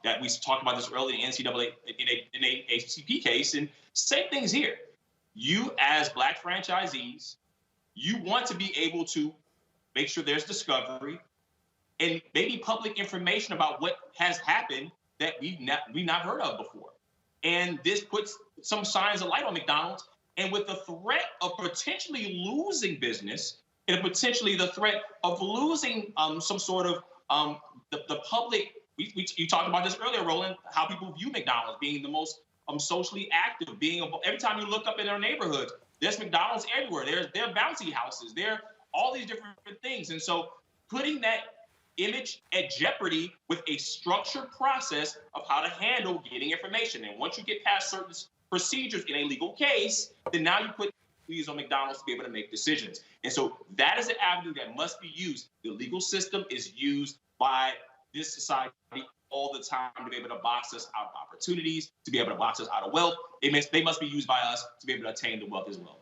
That we talked about this earlier in NCAA in a ACP case, and same things here. You as black franchisees, you want to be able to make sure there's discovery and maybe public information about what has happened that we've not heard of before. And this puts some signs of light on McDonald's. And with the threat of potentially losing business and potentially the threat of losing some sort of the public, you talked about this earlier, Roland, how people view McDonald's being the most socially active, every time you look up in our neighborhoods, there's McDonald's everywhere. There are bouncy houses. There are all these different things. And so putting that image at jeopardy with a structured process of how to handle getting information. And once you get past certain procedures in a legal case, then now you put these on McDonald's to be able to make decisions. And so that is an avenue that must be used. The legal system is used by this society all the time to be able to box us out of opportunities, to be able to box us out of wealth. They must be used by us to be able to attain the wealth as well.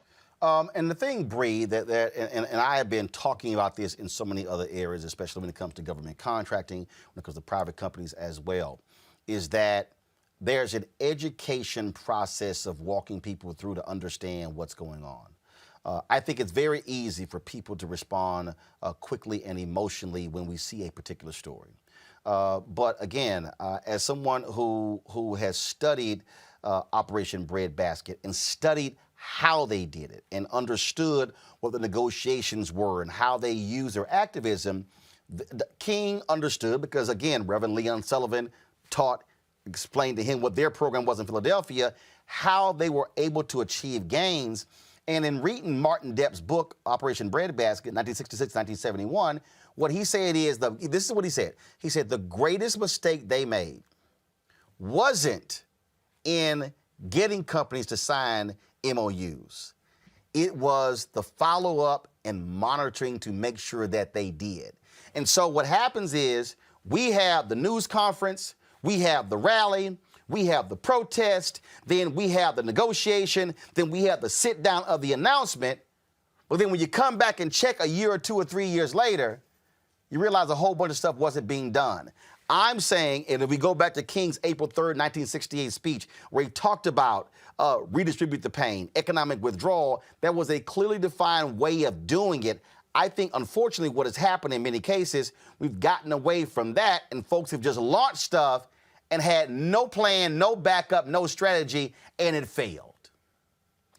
And the thing, Bree, and I have been talking about this in so many other areas, especially when it comes to government contracting, when it comes to private companies as well, is that there's an education process of walking people through to understand what's going on. I think it's very easy for people to respond quickly and emotionally when we see a particular story. But again, as someone who has studied Operation Breadbasket and studied how they did it and understood what the negotiations were and how they used their activism, King understood, because again, Reverend Leon Sullivan explained to him what their program was in Philadelphia, how they were able to achieve gains. And in reading Martin Depp's book, Operation Breadbasket, 1966-1971, what he said is, this is what he said. He said the greatest mistake they made wasn't in getting companies to sign MOUs. It was the follow-up and monitoring to make sure that they did. And so what happens is we have the news conference, we have the rally, we have the protest, then we have the negotiation, then we have the sit-down of the announcement. But then when you come back and check a year or 2 or 3 years later, you realize a whole bunch of stuff wasn't being done. I'm saying, and if we go back to King's April 3rd, 1968 speech, where he talked about redistribute the pain, economic withdrawal, that was a clearly defined way of doing it. I think, unfortunately, what has happened in many cases, we've gotten away from that, and folks have just launched stuff and had no plan, no backup, no strategy, and it failed.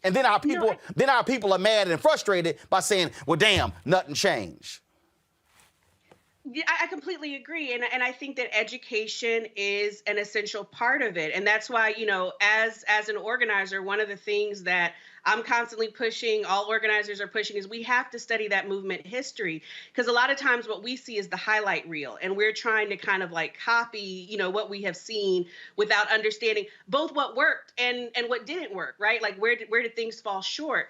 And then our people are mad and frustrated by saying, well, damn, nothing changed.
Yeah, I completely agree. And I think that education is an essential part of it. And that's why, as an organizer, one of the things that I'm constantly pushing, all organizers are pushing, is we have to study that movement history. Because a lot of times what we see is the highlight reel. And we're trying to kind of like copy, what we have seen without understanding both what worked and what didn't work, right? Like where did things fall short?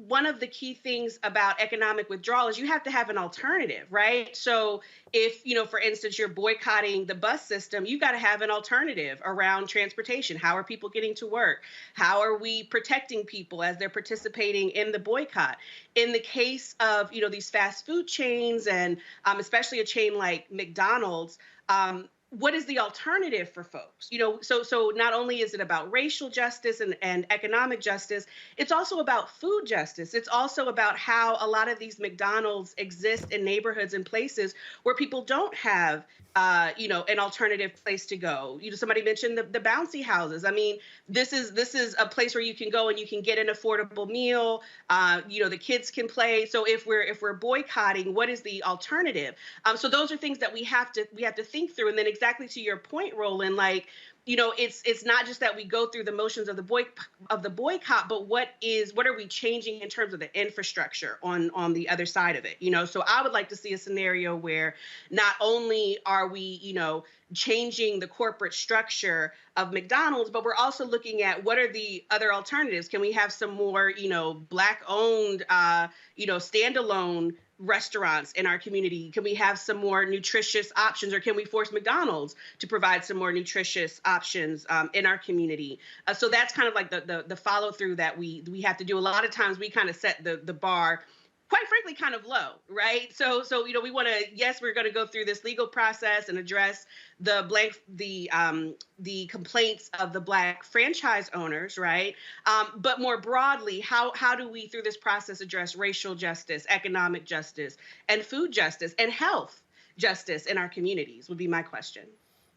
One of the key things about economic withdrawal is you have to have an alternative, right? So if, for instance, you're boycotting the bus system, you've got to have an alternative around transportation. How are people getting to work? How are we protecting people as they're participating in the boycott? In the case of, these fast food chains and especially a chain like McDonald's, what is the alternative for folks? So not only is it about racial justice and economic justice, it's also about food justice. It's also about how a lot of these McDonald's exist in neighborhoods and places where people don't have, an alternative place to go. Somebody mentioned the bouncy houses. I mean, this is a place where you can go and you can get an affordable meal. The kids can play. So if we're boycotting, what is the alternative? So those are things that we have to think through. And then exactly to your point, Roland, like, it's not just that we go through the motions of the boycott, but what are we changing in terms of the infrastructure on the other side of it? So I would like to see a scenario where not only are we, changing the corporate structure of McDonald's, but we're also looking at what are the other alternatives. Can we have some more, Black-owned, standalone restaurants in our community? Can we have some more nutritious options, or can we force McDonald's to provide some more nutritious options in our community? So that's kind of like the follow through that we have to do. A lot of times we kind of set the bar, quite frankly, kind of low, right? So we want to, yes, we're going to go through this legal process and address the complaints of the Black franchise owners, right? But more broadly, how do we, through this process, address racial justice, economic justice, and food justice, and health justice in our communities would be my question.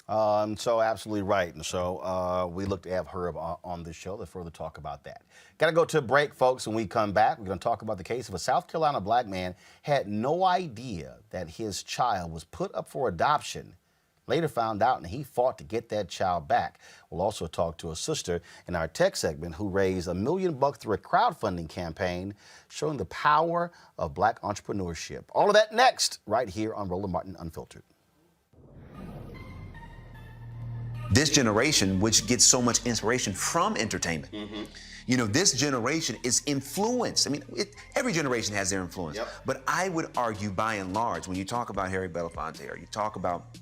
So absolutely right. And so we look to have her on the show to further talk about that. Got to go to a break, folks. When we come back, we're going to talk about the case of a South Carolina Black man had no idea that his child was put up for adoption. Later found out, and he fought to get that child back. We'll also talk to a sister in our tech segment who raised $1 million through a crowdfunding campaign showing the power of Black entrepreneurship. All of that next, right here on Roland Martin Unfiltered.
This generation, which gets so much inspiration from entertainment, this generation is influenced. I mean, every generation has their influence. Yep. But I would argue, by and large, when you talk about Harry Belafonte, or you talk about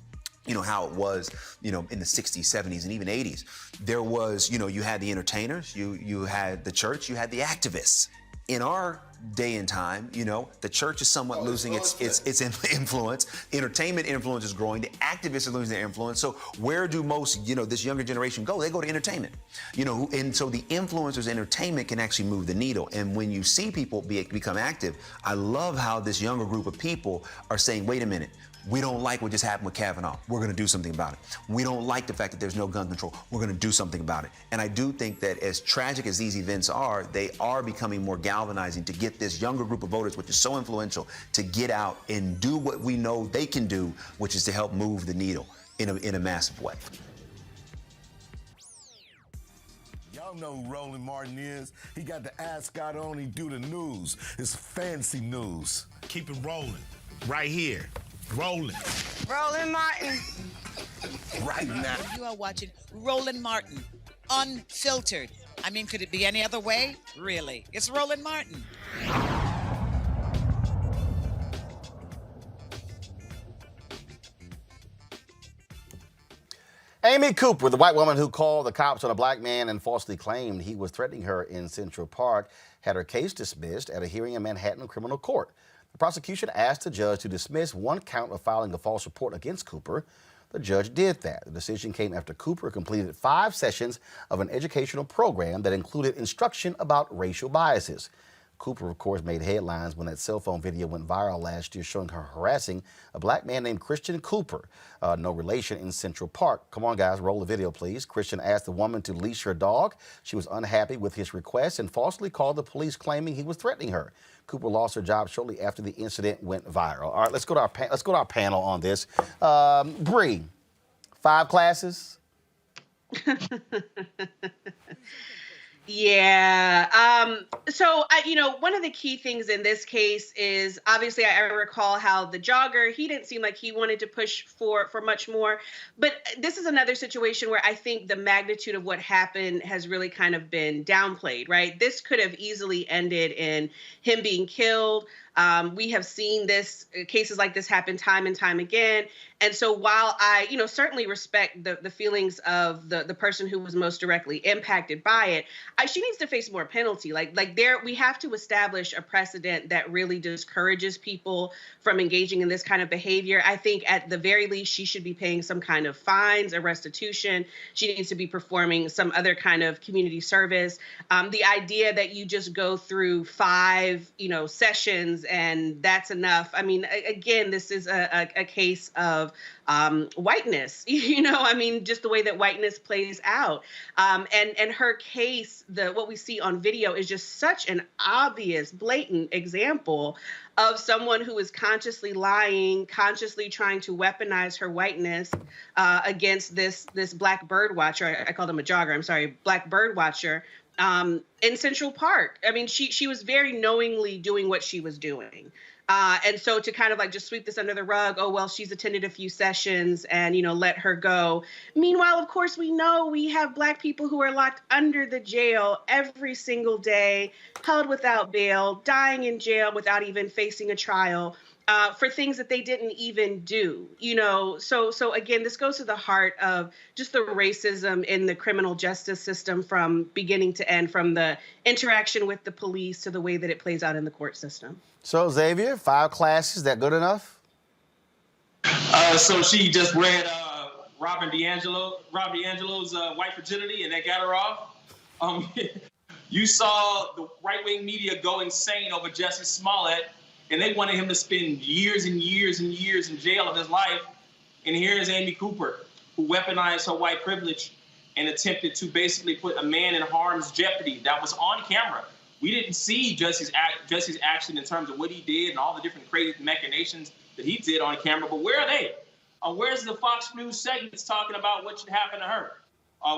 how it was, in the 60s, 70s, and even 80s, there was, you had the entertainers, you had the church, you had the activists. In our day and time, the church is somewhat losing its influence. Entertainment influence is growing. The activists are losing their influence. So where do most, this younger generation go? They go to entertainment. And so the influencers' entertainment can actually move the needle. And when you see people become active, I love how this younger group of people are saying, wait a minute, we don't like what just happened with Kavanaugh. We're going to do something about it. We don't like the fact that there's no gun control. We're going to do something about it. And I do think that as tragic as these events are, they are becoming more galvanizing to get this younger group of voters, which is so influential, to get out and do what we know they can do, which is to help move the needle in a massive way.
Y'all know who Roland Martin is. He got the ascot on, he do the news. It's fancy news.
Keep it rolling. Right here. Roland.
Roland Martin.
Right now.
You are watching Roland Martin, Unfiltered. I mean, could it be any other way? Really? It's Roland Martin.
Amy Cooper, the white woman who called the cops on a Black man and falsely claimed he was threatening her in Central Park, had her case dismissed at a hearing in Manhattan criminal court. The prosecution asked the judge to dismiss one count of filing a false report against Cooper. The judge did that. The decision came after Cooper completed 5 sessions of an educational program that included instruction about racial biases. Cooper, of course, made headlines when that cell phone video went viral last year showing her harassing a black man named Christian Cooper, no relation, in Central Park. Come on, guys, roll the video, please. Christian asked the woman to leash her dog. She was unhappy with his request and falsely called the police, claiming he was threatening her. Cooper lost her job shortly after the incident went viral. All right, let's go to our panel on this. Bree, 5 classes.
Yeah. So, one of the key things in this case is obviously I recall how the jogger, he didn't seem like he wanted to push for much more. But this is another situation where I think the magnitude of what happened has really kind of been downplayed, right? This could have easily ended in him being killed. We have seen cases like this happen time and time again. And so while I, certainly respect the feelings of the person who was most directly impacted by it, she needs to face more penalty. We have to establish a precedent that really discourages people from engaging in this kind of behavior. I think at the very least, she should be paying some kind of fines, a restitution. She needs to be performing some other kind of community service. The idea that you just go through 5, sessions and that's enough. I mean, again, this is a case of whiteness, just the way that whiteness plays out. And her case, what we see on video is just such an obvious, blatant example of someone who is consciously lying, consciously trying to weaponize her whiteness against this black bird watcher. I called him a jogger. I'm sorry, black bird watcher. In Central Park. I mean, she was very knowingly doing what she was doing. And so to kind of just sweep this under the rug, oh, well, she's attended a few sessions and, let her go. Meanwhile, of course, we know we have Black people who are locked under the jail every single day, held without bail, dying in jail without even facing a trial. For things that they didn't even do, So again, this goes to the heart of just the racism in the criminal justice system from beginning to end, from the interaction with the police to the way that it plays out in the court system.
So Xavier, 5 classes, that good enough?
So she just read Rob D'Angelo's White Fragility, and that got her off. You saw the right-wing media go insane over Jussie Smollett, and they wanted him to spend years and years and years in jail of his life. And here's Amy Cooper, who weaponized her white privilege and attempted to basically put a man in harm's jeopardy. That was on camera. We didn't see Jussie's action in terms of what he did and all the different crazy machinations that he did on camera. But where are they? Where's the Fox News segments talking about what should happen to her?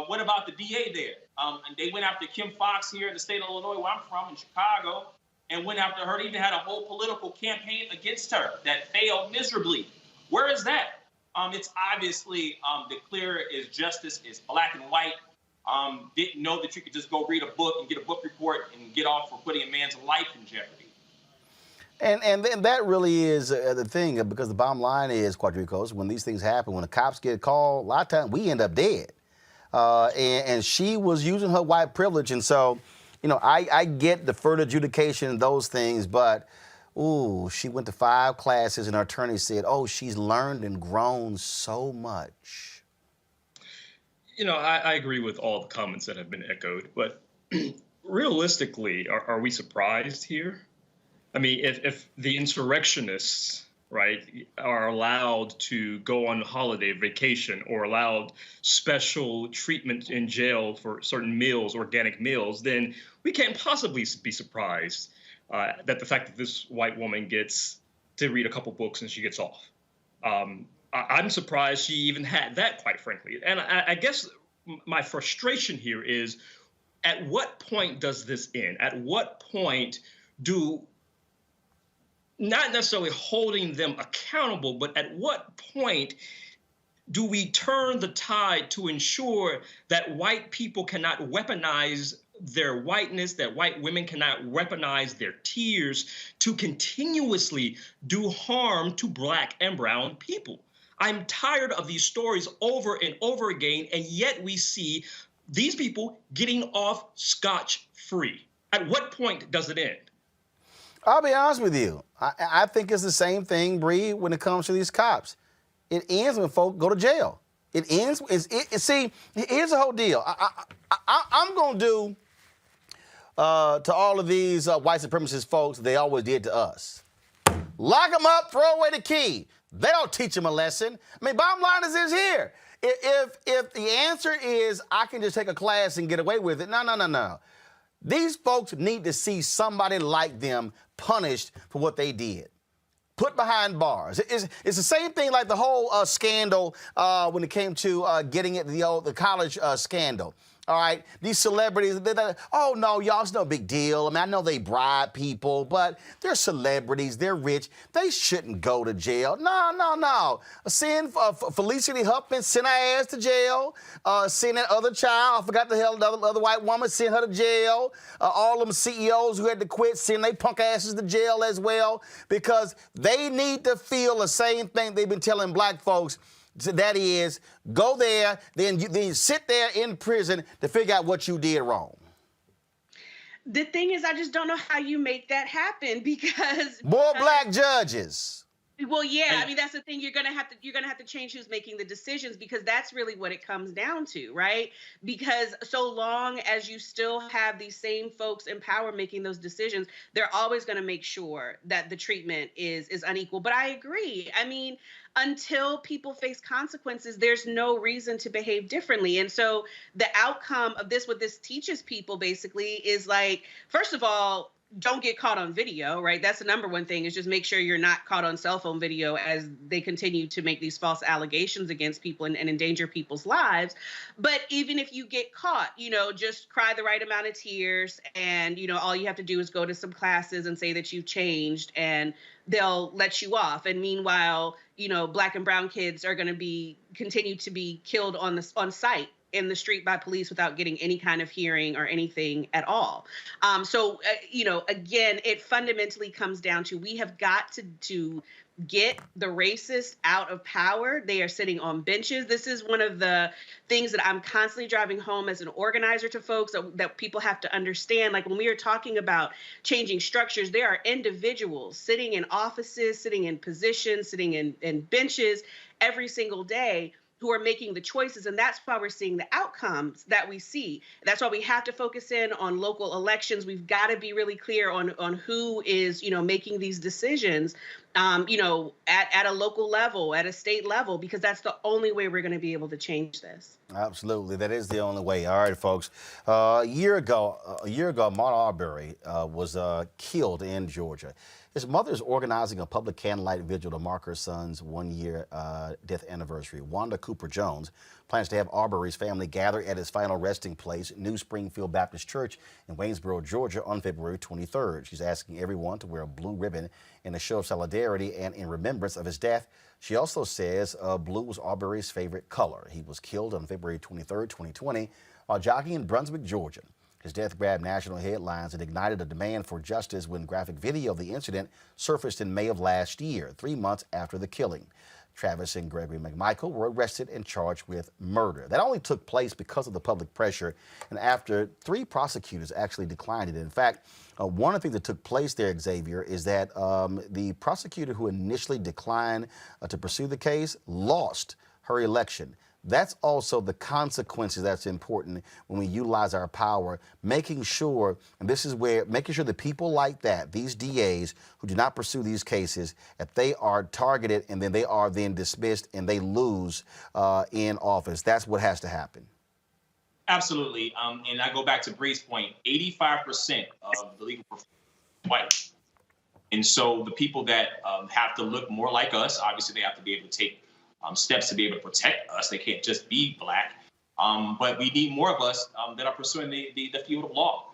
What about the DA there? And they went after Kim Foxx here in the state of Illinois, where I'm from, in Chicago, and went after her. They even had a whole political campaign against her that failed miserably. Where is that? It's obviously the clear is justice is black and white. Didn't know that you could just go read a book and get a book report and get off for putting a man's life in jeopardy.
And that really is the thing, because the bottom line is, Quadricos, when these things happen, when the cops get called, a lot of times we end up dead. And she was using her white privilege, and so, I get the further adjudication and those things, but, she went to 5 classes and her attorney said, she's learned and grown so much.
I agree with all the comments that have been echoed, but realistically, are we surprised here? I mean, if the insurrectionists, right, are allowed to go on holiday vacation or allowed special treatment in jail for certain meals, organic meals, then we can't possibly be surprised that the fact that this white woman gets to read a couple books and she gets off. I'm surprised she even had that, quite frankly. And I guess my frustration here is, at what point does this end? At what point do, not necessarily holding them accountable, but at what point do we turn the tide to ensure that white people cannot weaponize their whiteness, that white women cannot weaponize their tears to continuously do harm to black and brown people? I'm tired of these stories over and over again, and yet we see these people getting off scotch-free. At what point does it end?
I'll be honest with you. I think it's the same thing, Bree, when it comes to these cops. It ends when folk go to jail. It ends. See, here's the whole deal. I'm going to do to all of these white supremacist folks they always did to us. Lock them up, throw away the key. They don't teach them a lesson. I mean, bottom line is this here. If the answer is I can just take a class and get away with it, no. These folks need to see somebody like them punished for what they did. Put behind bars. It's the same thing like the whole scandal when it came to getting it, the college scandal. All right, these celebrities, oh, no, y'all, it's no big deal. I mean, I know they bribe people, but they're celebrities. They're rich. They shouldn't go to jail. No. Send Felicity Huffman, send her ass to jail. Send that other child, I forgot the hell, the other white woman, send her to jail. All them CEOs who had to quit, send they punk asses to jail as well, because they need to feel the same thing they've been telling black folks. That is, go there, then you sit there in prison to figure out what you did wrong.
The thing is, I just don't know how you make that happen because
more black judges.
Well, yeah, I mean that's the thing. You're gonna have to change who's making the decisions because that's really what it comes down to, right? Because so long as you still have these same folks in power making those decisions, they're always gonna make sure that the treatment is unequal. But I agree. I mean, until people face consequences, there's no reason to behave differently. And so the outcome of this, what this teaches people basically is like, first of all, don't get caught on video, right? That's the number one thing, is just make sure you're not caught on cell phone video as they continue to make these false allegations against people and endanger people's lives. But even if you get caught, just cry the right amount of tears and, all you have to do is go to some classes and say that you've changed and they'll let you off. And meanwhile, black and brown kids are going to continue to be killed on site in the street by police without getting any kind of hearing or anything at all. Again, it fundamentally comes down to we have got to get the racists out of power. They are sitting on benches. This is one of the things that I'm constantly driving home as an organizer to folks that people have to understand. Like when we are talking about changing structures, there are individuals sitting in offices, sitting in positions, sitting in benches every single day who are making the choices. And that's why we're seeing the outcomes that we see. That's why we have to focus in on local elections. We've got to be really clear on who is, making these decisions, at a local level, at a state level, because that's the only way we're going to be able to change this. Absolutely. That is the only way. All right, folks. A year ago, Ahmaud Arbery was killed in Georgia. His mother is organizing a public candlelight vigil to mark her son's one-year death anniversary. Wanda Cooper Jones plans to have Arbery's family gather at his final resting place, New Springfield Baptist Church in Waynesboro, Georgia, on February 23rd. She's asking everyone to wear a blue ribbon in a show of solidarity and in remembrance of his death. She also says blue was Arbery's favorite color. He was killed on February 23rd, 2020, while jogging in Brunswick, Georgia. His death grabbed national headlines and ignited a demand for justice when graphic video of the incident surfaced in May of last year, 3 months after the killing. Travis and Gregory McMichael were arrested and charged with murder. That only took place because of the public pressure and after 3 prosecutors actually declined it. In fact, one of the things that took place there, Xavier, is that the prosecutor who initially declined to pursue the case lost her election. That's also the consequences that's important when we utilize our power, making sure, and this is where, making sure that people like that, these DAs who do not pursue these cases, if they are targeted and then they are then dismissed and they lose in office. That's what has to happen.
Absolutely. And I go back to Bree's point, 85% of the legal profession is white. And so the people that have to look more like us, obviously they have to be able to take steps to be able to protect us. They can't just be black. But we need more of us that are pursuing the field of law.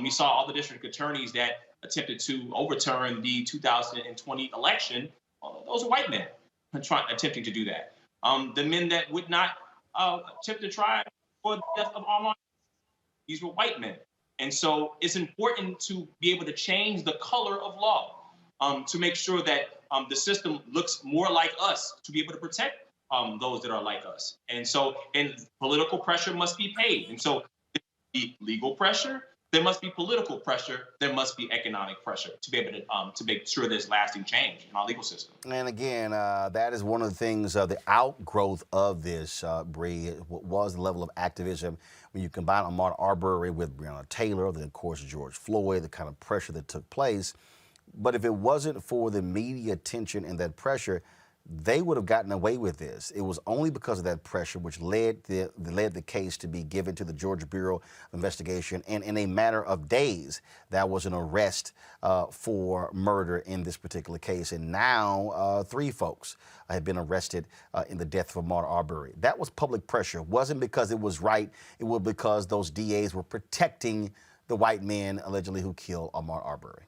We saw all the district attorneys that attempted to overturn the 2020 election. Those are white men attempting to do that. The men that would not attempt to try for the death of Ahmaud, these were white men. And so it's important to be able to change the color of law to make sure that the system looks more like us, to be able to protect those that are like us. And so, and political pressure must be paid. And so the legal pressure, there must be political pressure, there must be economic pressure to be able to make sure there's lasting change in our legal system.
And again, that is one of the things, the outgrowth of this, Bree, was the level of activism. When you combine Ahmaud Arbery with Breonna Taylor, then of course George Floyd, the kind of pressure that took place. But if it wasn't for the media attention and that pressure, they would have gotten away with this. It was only because of that pressure which led the case to be given to the Georgia Bureau of Investigation, and in a matter of days, that was an arrest for murder in this particular case. And now 3 folks have been arrested in the death of Ahmaud Arbery. That was public pressure. It wasn't because it was right. It was because those DAs were protecting the white men allegedly who killed Ahmaud Arbery.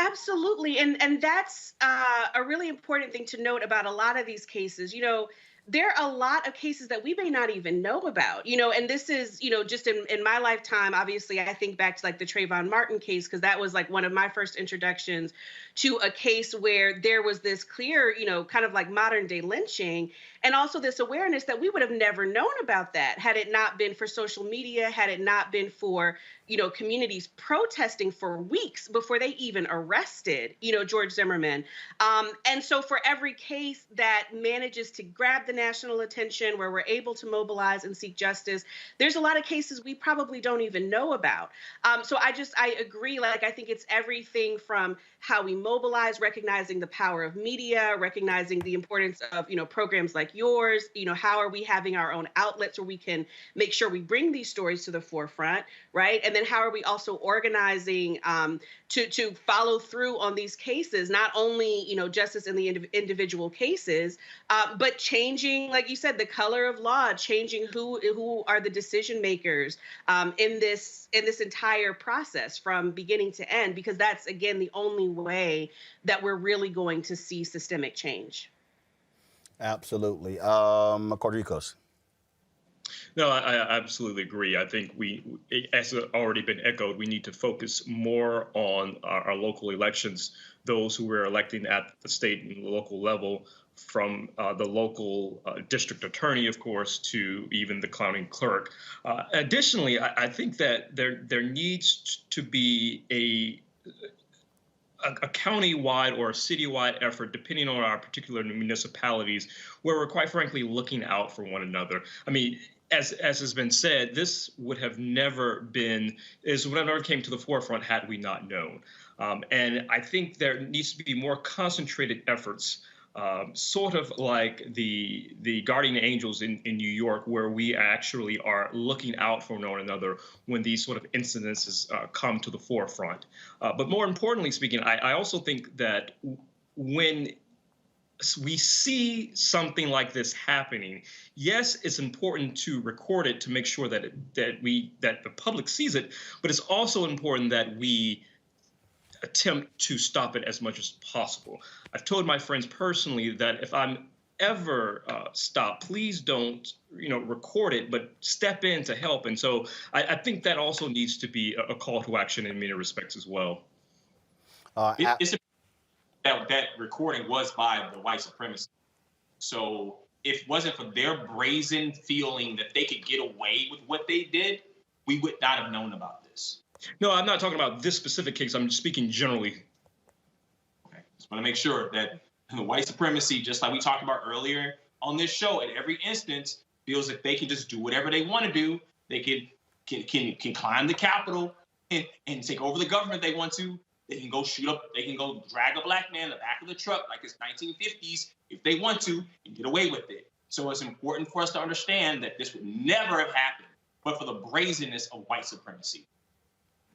Absolutely. And that's a really important thing to note about a lot of these cases. You know, there are a lot of cases that we may not even know about, you know, and this is, you know, just in my lifetime, obviously, I think back to like the Trayvon Martin case, because that was like one of my first introductions to a case where there was this clear, you know, kind of like modern day lynching, and also this awareness that we would have never known about that had it not been for social media, had it not been for, you know, communities protesting for weeks before they even arrested, you know, George Zimmerman. And so for every case that manages to grab the national attention, where we're able to mobilize and seek justice, there's a lot of cases we probably don't even know about. So I agree. Like, I think it's everything from how we mobilize, recognizing the power of media, recognizing the importance of, you know, programs like yours. You know, how are we having our own outlets where we can make sure we bring these stories to the forefront, right? And then how are we also organizing to follow through on these cases, not only, you know, justice in the individual cases, but changing, like you said, the color of law, changing who are the decision makers in this entire process from beginning to end, because that's, again, the only way that we're really going to see systemic change.
Absolutely. Quadricos.
No, I absolutely agree. I think as already been echoed, we need to focus more on our local elections, those who we're electing at the state and local level, from the local district attorney, of course, to even the county clerk. Additionally, I think that there needs to be a county-wide or a city-wide effort, depending on our particular municipalities, where we're quite frankly looking out for one another. I mean, as has been said, this would have never came to the forefront had we not known. And I think there needs to be more concentrated efforts, sort of like the guardian angels in New York, where we actually are looking out for one another when these sort of incidences come to the forefront. But more importantly speaking, I also think that when we see something like this happening, yes, it's important to record it to make sure that the public sees it, but it's also important that we attempt to stop it as much as possible. I've told my friends personally that if I'm ever stopped, please don't, record it, but step in to help. And so I think that also needs to be a call to action in many respects as well.
That recording was by the white supremacists. So if it wasn't for their brazen feeling that they could get away with what they did, we would not have known about this.
No, I'm not talking about this specific case. I'm speaking generally.
Okay. Just want to make sure that the white supremacy, just like we talked about earlier on this show, at every instance feels that they can just do whatever they want to do. They can climb the Capitol and take over the government they want to. They can go shoot up, they can go drag a black man in the back of the truck like it's 1950s if they want to and get away with it. So it's important for us to understand that this would never have happened but for the brazenness of white supremacy.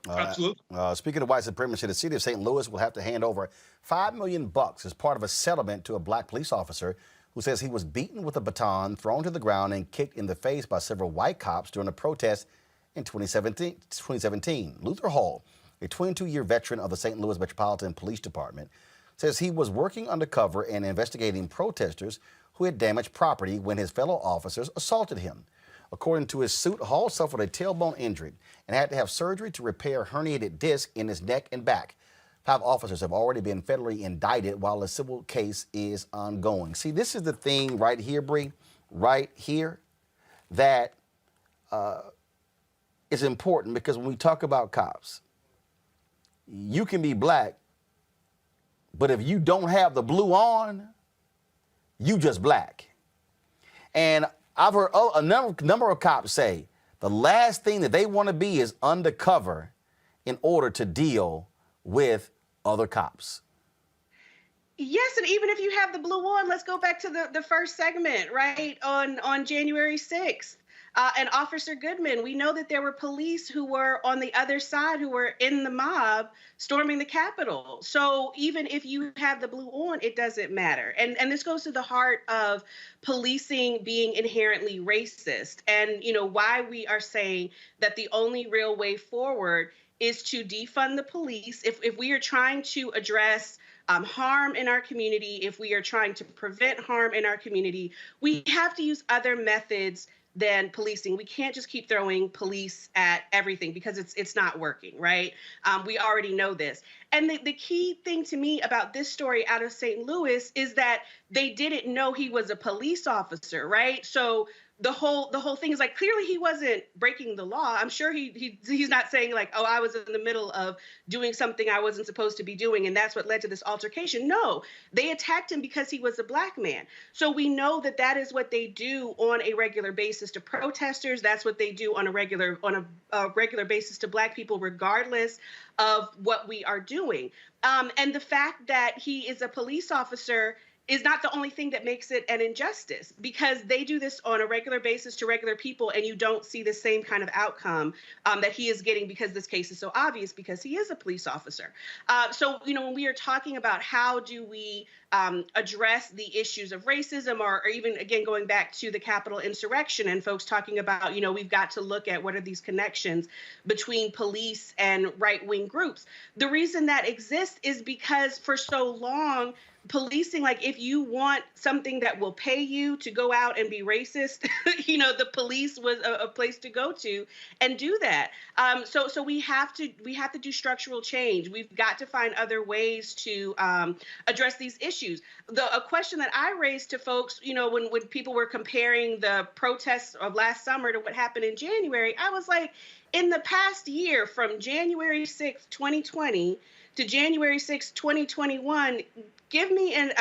Absolutely.
Speaking of white supremacy, the city of St. Louis will have to hand over $5 million as part of a settlement to a black police officer who says he was beaten with a baton, thrown to the ground, and kicked in the face by several white cops during a protest in 2017. Luther Hall, a 22-year veteran of the St. Louis Metropolitan Police Department, says he was working undercover and investigating protesters who had damaged property when his fellow officers assaulted him. According to his suit, Hall suffered a tailbone injury and had to have surgery to repair a herniated disc in his neck and back. 5 officers have already been federally indicted while a civil case is ongoing. See, this is the thing right here, Bree, right here, that is important because when we talk about cops, you can be black, but if you don't have the blue on, you just black. And I've heard a number of cops say the last thing that they want to be is undercover in order to deal with other cops.
Yes, and even if you have the blue on, let's go back to the first segment, right? On January 6th. And Officer Goodman, we know that there were police who were on the other side who were in the mob storming the Capitol. So even if you have the blue on, it doesn't matter. And this goes to the heart of policing being inherently racist and, you know, why we are saying that the only real way forward is to defund the police. If we are trying to address harm in our community, if we are trying to prevent harm in our community, we have to use other methods than policing. We can't just keep throwing police at everything because it's not working, right? We already know this. And the key thing to me about this story out of St. Louis is that they didn't know he was a police officer, right? So the whole thing is like, clearly he wasn't breaking the law. I'm sure he's not saying like, oh, I was in the middle of doing something I wasn't supposed to be doing, and that's what led to this altercation. No, they attacked him because he was a black man. So we know that that is what they do on a regular basis to protesters. That's what they do on a regular basis to black people, regardless of what we are doing. And the fact that he is a police officer is not the only thing that makes it an injustice, because they do this on a regular basis to regular people, and you don't see the same kind of outcome that he is getting because this case is so obvious because he is a police officer. So, you know, when we are talking about how do we address the issues of racism, or even, again, going back to the Capitol insurrection and folks talking about, you know, we've got to look at what are these connections between police and right-wing groups. The reason that exists is because for so long, policing, like if you want something that will pay you to go out and be racist, you know, the police was a place to go to and do that. So we have to do structural change. We've got to find other ways to address these issues. A question that I raised to folks, you know, when people were comparing the protests of last summer to what happened in January, I was like, in the past year, from January 6th, 2020 to January 6th, 2021, give me an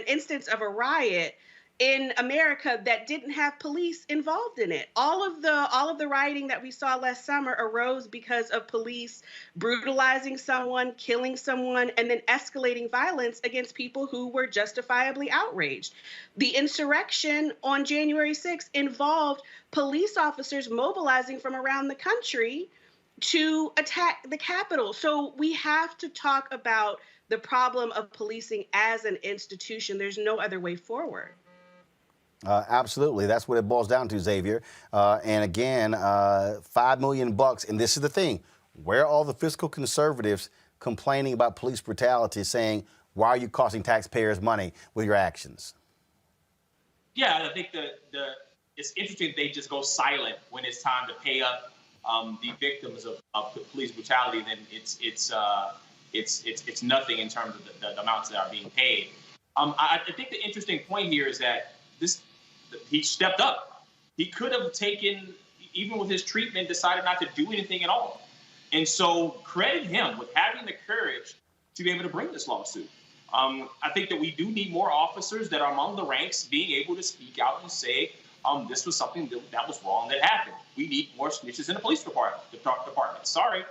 instance of a riot in America that didn't have police involved in it. All of the rioting that we saw last summer arose because of police brutalizing someone, killing someone, and then escalating violence against people who were justifiably outraged. The insurrection on January 6th involved police officers mobilizing from around the country to attack the Capitol. So we have to talk about the problem of policing as an institution. There's no other way forward.
Absolutely. That's what it boils down to, Xavier. And again, $5 million bucks. And this is the thing. Where are all the fiscal conservatives complaining about police brutality, saying, why are you costing taxpayers money with your actions?
Yeah, I think it's interesting they just go silent when it's time to pay up the victims of police brutality. Then it's nothing in terms of the amounts that are being paid. I think the interesting point here is that he stepped up. He could have taken, even with his treatment, decided not to do anything at all. And so credit him with having the courage to be able to bring this lawsuit. I think that we do need more officers that are among the ranks being able to speak out and say, this was something that was wrong that happened. We need more snitches in the police department. Sorry.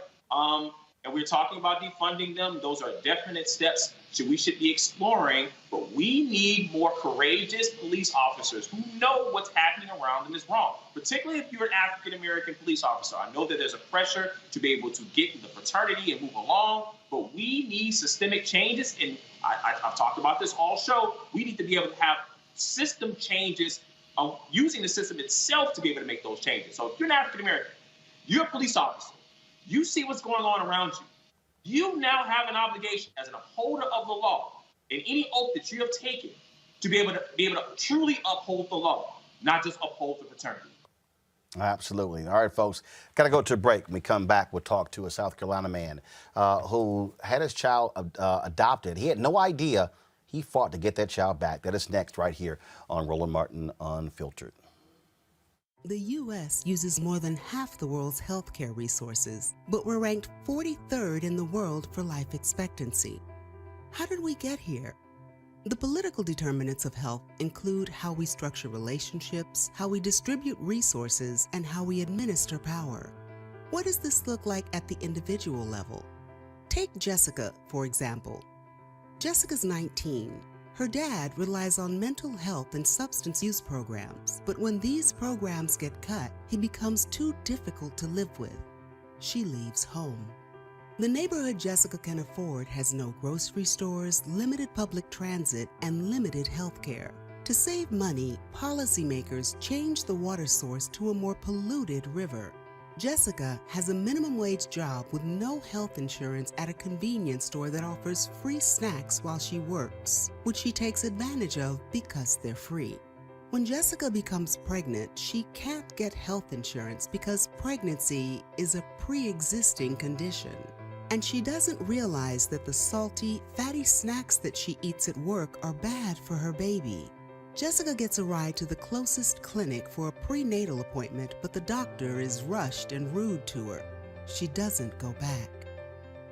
And we're talking about defunding them. Those are definite steps we should be exploring. But we need more courageous police officers who know what's happening around them is wrong, particularly if you're an African-American police officer. I know that there's a pressure to be able to get in the fraternity and move along, but we need systemic changes. And I've talked about this all show. We need to be able to have system changes, using the system itself to be able to make those changes. So if you're an African-American, you're a police officer, you see what's going on around you. You now have an obligation as an upholder of the law in any oath that you have taken to be able to truly uphold the law, not just uphold the fraternity.
Absolutely. All right, folks, got to go to a break. When we come back, we'll talk to a South Carolina man who had his child adopted. He had no idea. He fought to get that child back. That is next right here on Roland Martin Unfiltered.
The U.S. uses more than half the world's healthcare resources, but we're ranked 43rd in the world for life expectancy. How did we get here? The political determinants of health include how we structure relationships, how we distribute resources, and how we administer power. What does this look like at the individual level? Take Jessica, for example. Jessica's 19. Her dad relies on mental health and substance use programs, but when these programs get cut, he becomes too difficult to live with. She leaves home. The neighborhood Jessica can afford has no grocery stores, limited public transit, and limited health care. To save money, policymakers change the water source to a more polluted river. Jessica has a minimum wage job with no health insurance at a convenience store that offers free snacks while she works, which she takes advantage of because they're free. When Jessica becomes pregnant, she can't get health insurance because pregnancy is a pre-existing condition. And she doesn't realize that the salty, fatty snacks that she eats at work are bad for her baby. Jessica gets a ride to the closest clinic for a prenatal appointment, but the doctor is rushed and rude to her. She doesn't go back.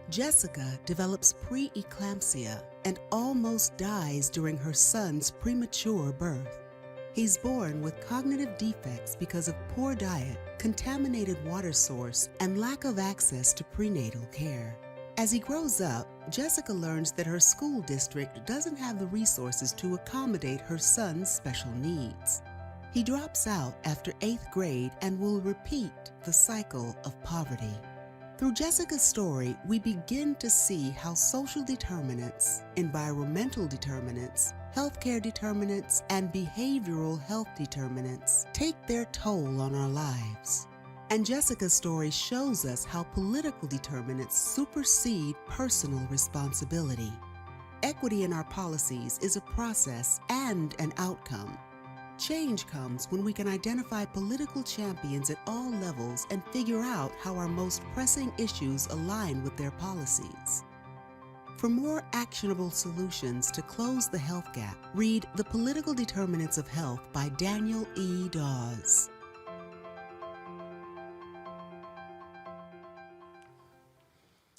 Jessica develops preeclampsia and almost dies during her son's premature birth. He's born with cognitive defects because of poor diet, contaminated water source, and lack of access to prenatal care. As he grows up, Jessica learns that her school district doesn't have the resources to accommodate her son's special needs. He drops out after 8th grade and will repeat the cycle of poverty. Through Jessica's story, we begin to see how social determinants, environmental determinants, healthcare determinants, and behavioral health determinants take their toll on our lives. And Jessica's story shows us how political determinants supersede personal responsibility. Equity in our policies is a process and an outcome. Change comes when we can identify political champions at all levels and figure out how our most pressing issues align with their policies. For more actionable solutions to close the health gap, read The Political Determinants of Health by Daniel E. Dawes.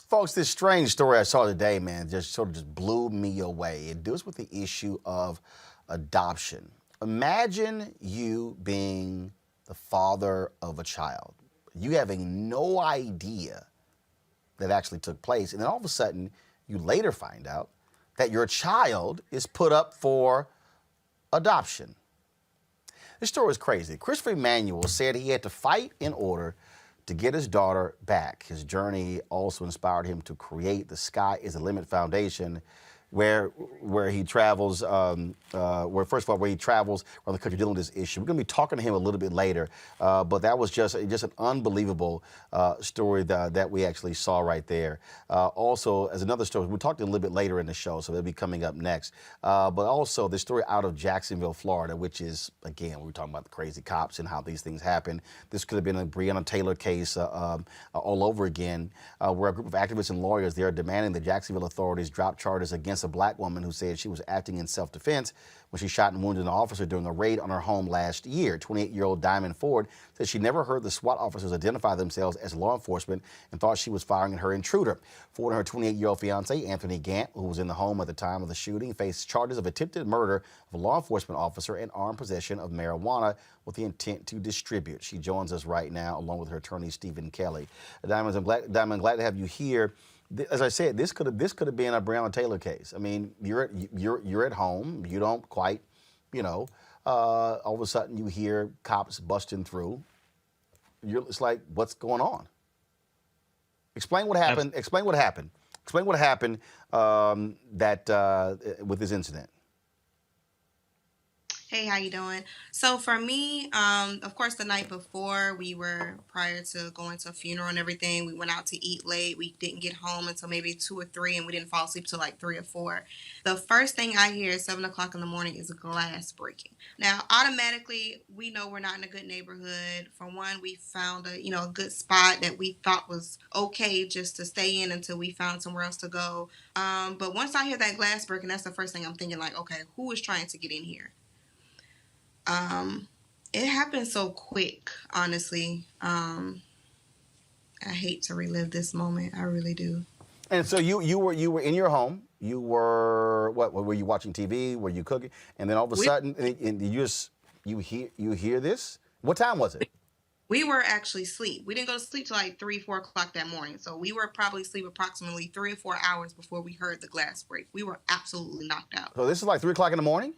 Folks, this strange story I saw today, man, just blew me away. It deals with the issue of adoption. Imagine you being the father of a child, you having no idea that actually took place, and then all of a sudden, you later find out that your child is put up for adoption. This story is crazy. Christopher Emanuel said he had to fight in order to get his daughter back. His journey also inspired him to create the Sky is the Limit Foundation, where he travels, where he travels around the country dealing with this issue. We're going to be talking to him a little bit later, but that was just an unbelievable story that we actually saw right there. Also, as another story, we'll talk to him a little bit later in the show, so they'll be coming up next. But also the story out of Jacksonville, Florida, which is, again, we were talking about the crazy cops and how these things happen. This could have been a Breonna Taylor case all over again, where a group of activists and lawyers, they are demanding the Jacksonville authorities drop charges against a black woman who said she was acting in self-defense when she shot and wounded an officer during a raid on her home last year. 28-year-old Diamond Ford said she never heard the SWAT officers identify themselves as law enforcement and thought she was firing at her intruder. Ford and her 28-year-old fiance, Anthony Gant, who was in the home at the time of the shooting, faced charges of attempted murder of a law enforcement officer and armed possession of marijuana with the intent to distribute. She joins us right now, along with her attorney, Stephen Kelly. Diamond, I'm glad to have you here. As I said, this could have been a Breonna Taylor case. I mean, you're at home, you don't quite, all of a sudden you hear cops busting through. It's like, what's going on? Explain what happened. Explain what happened. Explain what happened with this incident.
Hey, how you doing? So for me, of course, the night before, prior to going to a funeral and everything, we went out to eat late. We didn't get home until maybe 2 or 3, and we didn't fall asleep till like 3 or 4. The first thing I hear at 7 o'clock in the morning is a glass breaking. Now, automatically, we know we're not in a good neighborhood. For one, we found a good spot that we thought was okay just to stay in until we found somewhere else to go. But once I hear that glass breaking, that's the first thing I'm thinking, like, okay, who is trying to get in here? It happened so quick, honestly. I hate to relive this moment. I really do.
And so you were in your home. You were what? Were you watching TV? Were you cooking? And then all of a sudden, and you hear this. What time was it?
We were actually asleep. We didn't go to sleep till like 3, 4 o'clock that morning. So we were probably asleep approximately 3 or 4 hours before we heard the glass break. We were absolutely knocked out.
So this is like 3 o'clock in the morning.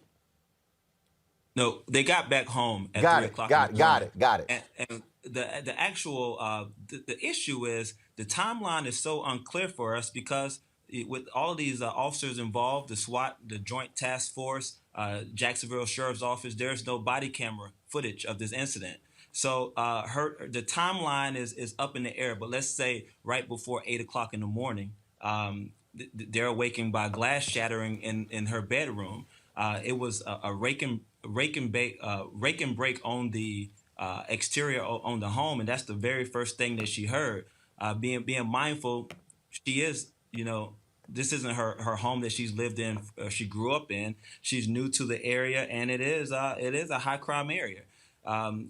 No, they got back home at 3 o'clock. Got it. And the actual the issue is the timeline is so unclear for us because with all of these officers involved, the SWAT, the Joint Task Force, Jacksonville Sheriff's Office, there's no body camera footage of this incident. So the timeline is up in the air. But let's say right before 8 o'clock in the morning, they're awakened by glass shattering in her bedroom. It was a rake and break on the exterior on the home, and that's the very first thing that she heard. Being mindful, she is, this isn't her home that she's lived in, she grew up in. She's new to the area, and it is a high crime area.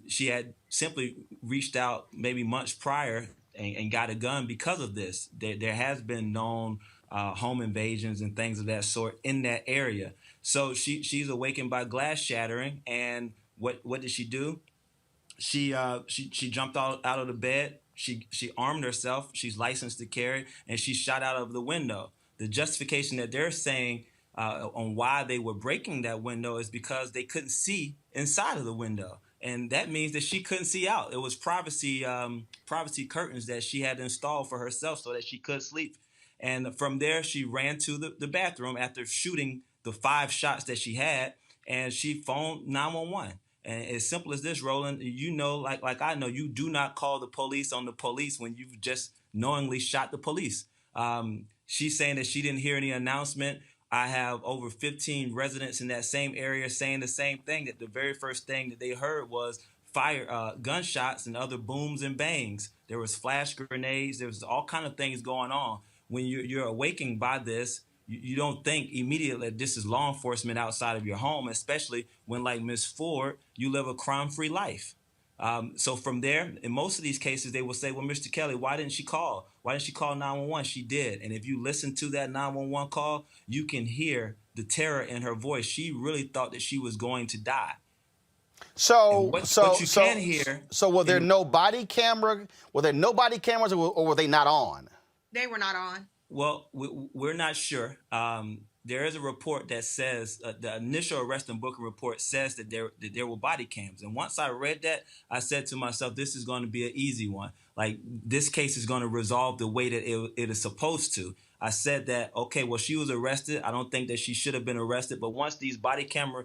She had simply reached out maybe months prior and got a gun because of this. There has been known home invasions and things of that sort in that area. So she's awakened by glass shattering, and what did she do? She jumped out of the bed. She armed herself. She's licensed to carry, and she shot out of the window. The justification that they're saying on why they were breaking that window is because they couldn't see inside of the window. And that means that she couldn't see out. It was privacy curtains that she had installed for herself so that she could sleep. And from there, she ran to the bathroom after shooting the 5 shots that she had, and she phoned 911. And as simple as this, Roland, like I know, you do not call the police on the police when you've just knowingly shot the police. She's saying that she didn't hear any announcement. I have over 15 residents in that same area saying the same thing, that the very first thing that they heard was fire, gunshots and other booms and bangs. There was flash grenades. There was all kind of things going on. When you're awakened by this, you don't think immediately that this is law enforcement outside of your home, especially when, like Ms. Ford, you live a crime-free life. So from there, in most of these cases, they will say, well, Mr. Kelly, why didn't she call? Why didn't she call 911? She did. And if you listen to that 911 call, you can hear the terror in her voice. She really thought that she was going to die.
So were there no body camera? Were there no body cameras, or were they not on?
They were not on.
Well, we're not sure. There is a report that says the initial arrest and booking report says that there were body cams. And once I read that, I said to myself, this is going to be an easy one. Like, this case is going to resolve the way that it is supposed to. I said that, okay, well, she was arrested. I don't think that she should have been arrested. But once this body camera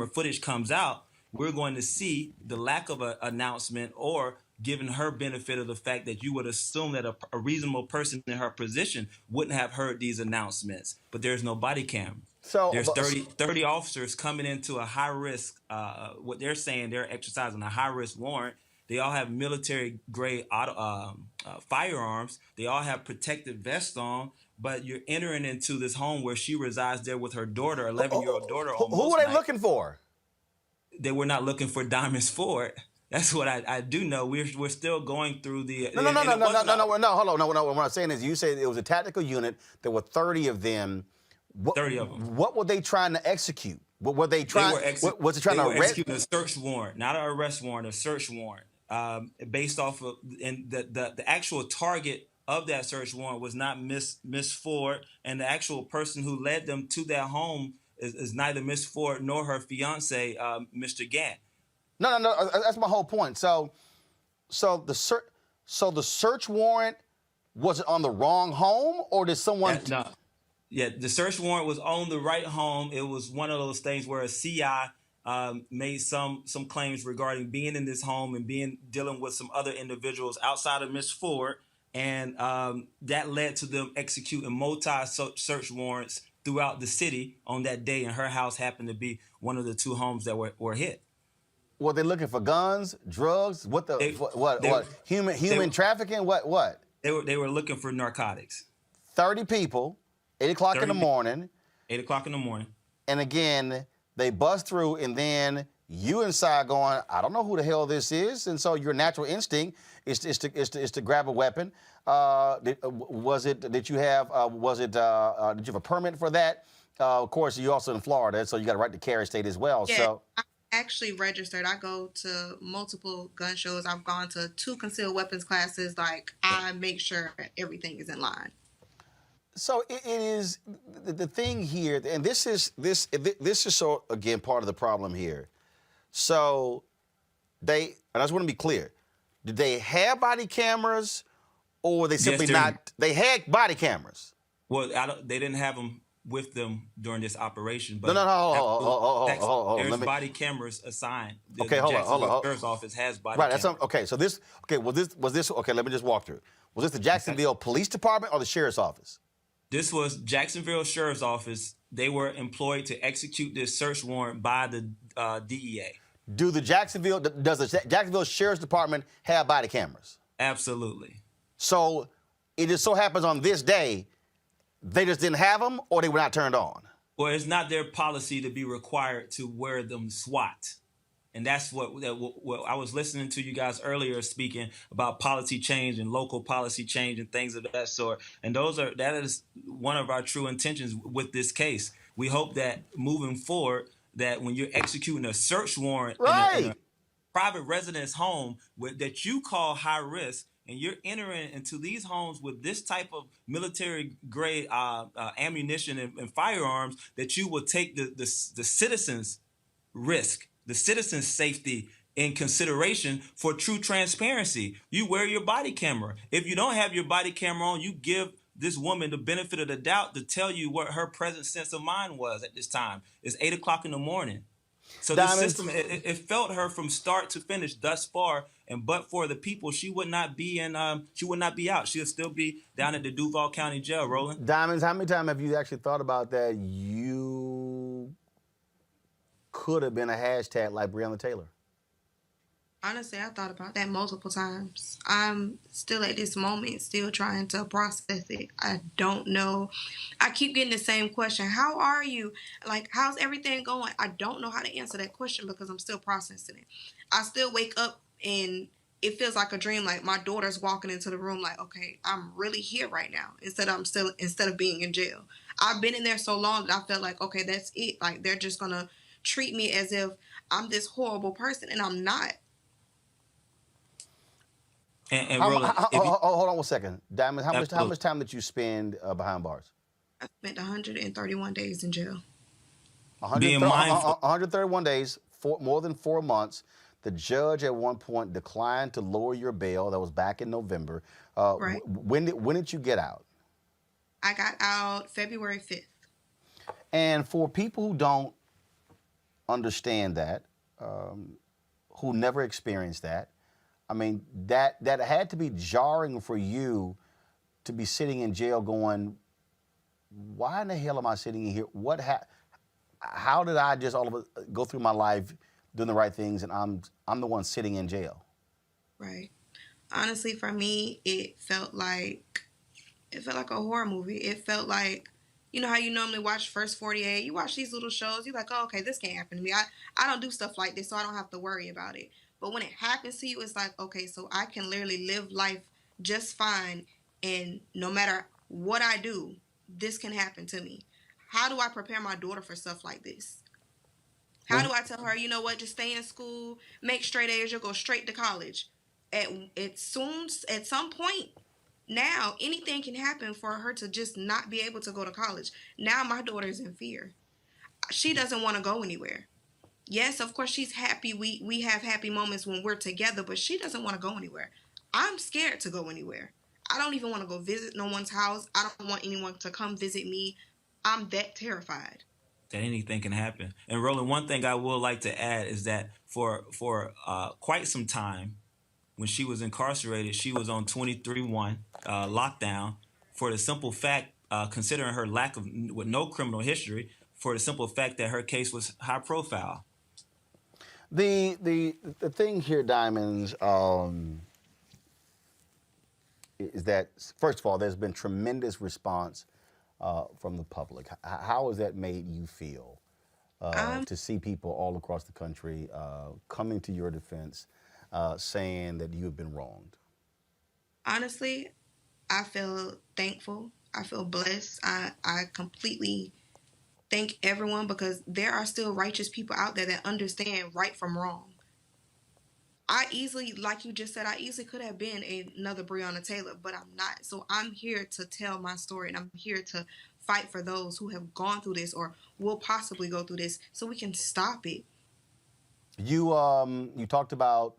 footage comes out, we're going to see the lack of an announcement, or given her benefit of the fact that you would assume that a reasonable person in her position wouldn't have heard these announcements. But there's no body cam. So there's 30 officers coming into a high risk, what they're saying, they're exercising a high risk warrant. They all have military grade firearms. They all have protective vests on, but you're entering into this home where she resides there with her daughter, 11-year-old daughter.
Who were they looking for?
They were not looking for Diamonds Ford. That's what I do know. We're still going through the.
No. Hold on. No. What I'm saying is, you said it was a tactical unit. There were 30 of them.
30 of them.
What were they trying to execute? What were they trying? Was it trying to
execute a search warrant, not an arrest warrant, a search warrant, based off of, and the actual target of that search warrant was not Miss Ford, and the actual person who led them to that home is neither Miss Ford nor her fiance, Mr. Gant.
No. That's my whole point. So the search warrant, was it on the wrong home, or did someone?
No. Yeah, the search warrant was on the right home. It was one of those things where a CI made some claims regarding being in this home and dealing with some other individuals outside of Miss Ford, and that led to them executing multi-search warrants throughout the city on that day. And her house happened to be one of the 2 homes that were hit.
Were they looking for guns, drugs? What human trafficking? What?
They were looking for narcotics.
30 people, 8 o'clock in the morning.
8 o'clock in the morning.
And again, they bust through, and then You inside going, I don't know who the hell this is, and so your natural instinct is to grab a weapon. Did you have a permit for that? Of course, you're also in Florida, so you got a right to carry state as well.
Yeah,
So
I'm actually registered. I go to multiple gun shows. I've gone to 2 concealed weapons classes. Like, I make sure everything is in line.
So it is the thing here, and this is so again part of the problem here. So and I just want to be clear, did they have body cameras, or were they simply not? They had body cameros.
Well, they didn't have them with them during this operation. But there's body cameras assigned.
Okay, hold on.
Sheriff's Office has body
cameras.
Right.
Okay. So this. Okay. Was this? Okay. Let me just walk through. Was this the Jacksonville Police Department or the Sheriff's Office?
This was Jacksonville Sheriff's Office. They were employed to execute this search warrant by the DEA.
Does the Jacksonville Sheriff's Department have body cameras?
Absolutely.
So it just so happens on this day, they just didn't have them, or they were not turned on.
Well, it's not their policy to be required to wear them SWAT. And that's what I was listening to you guys earlier speaking about policy change and local policy change and things of that sort. And that is one of our true intentions with this case. We hope that moving forward, that when you're executing a search warrant in a private residence home that you call high risk, and you're entering into these homes with this type of military-grade ammunition and firearms, that you will take the citizens' risk, the citizens' safety in consideration for true transparency. You wear your body camera. If you don't have your body camera on, you give this woman the benefit of the doubt to tell you what her present sense of mind was at this time. It's 8 o'clock in the morning. So the system, it felt her from start to finish thus far, but for the people, she would not be out. She'll still be down at the Duval County Jail, Roland.
Diamonds, how many times have you actually thought about that? You could have been a hashtag like Breonna Taylor.
Honestly, I thought about that multiple times. I'm still at this moment, still trying to process it. I don't know. I keep getting the same question. How are you? Like, how's everything going? I don't know how to answer that question because I'm still processing it. I still wake up and it feels like a dream. Like, my daughter's walking into the room like, okay, I'm really here right now instead of being in jail. I've been in there so long that I felt like, okay, that's it. Like, they're just going to treat me as if I'm this horrible person, and I'm not.
And Roland,
hold on 1 second. Diamond, how much time did you spend behind bars?
I spent 131 days in jail.
131 days, more than 4 months. The judge at one point declined to lower your bail. That was back in November.
Right.
When did you get out?
I got out February 5th.
And for people who don't understand that, who never experienced that, I mean, that had to be jarring for you to be sitting in jail going, why in the hell am I sitting in here? How did I just go through my life doing the right things and I'm the one sitting in jail?
Right. Honestly, for me, it felt like a horror movie. It felt like, you know how you normally watch First 48? You watch these little shows, you're like, oh, okay, this can't happen to me. I don't do stuff like this, so I don't have to worry about it. But when it happens to you, it's like, okay, so I can literally live life just fine, and no matter what I do, this can happen to me. How do I prepare my daughter for stuff like this? How do I tell her, you know what, just stay in school, make straight A's, you'll go straight to college. At some point, now anything can happen for her to just not be able to go to college. Now my daughter's in fear. She doesn't want to go anywhere. Yes, of course, she's happy. We have happy moments when we're together, but she doesn't want to go anywhere. I'm scared to go anywhere. I don't even want to go visit no one's house. I don't want anyone to come visit me. I'm that terrified.
That anything can happen. And Roland, one thing I would like to add is that for quite some time, when she was incarcerated, she was on 23-1 lockdown for the simple fact, considering her lack of with no criminal history, for the simple fact that her case was high profile.
The thing here, Diamonds, is that, first of all, there's been tremendous response from the public. How has that made you feel? to see people all across the country coming to your defense, saying that you have been wronged?
Honestly, I feel thankful. I feel blessed. I completely thank everyone because there are still righteous people out there that understand right from wrong. I easily, like you just said, I easily could have been another Breonna Taylor, but I'm not. So I'm here to tell my story, and I'm here to fight for those who have gone through this or will possibly go through this so we can stop it.
You talked about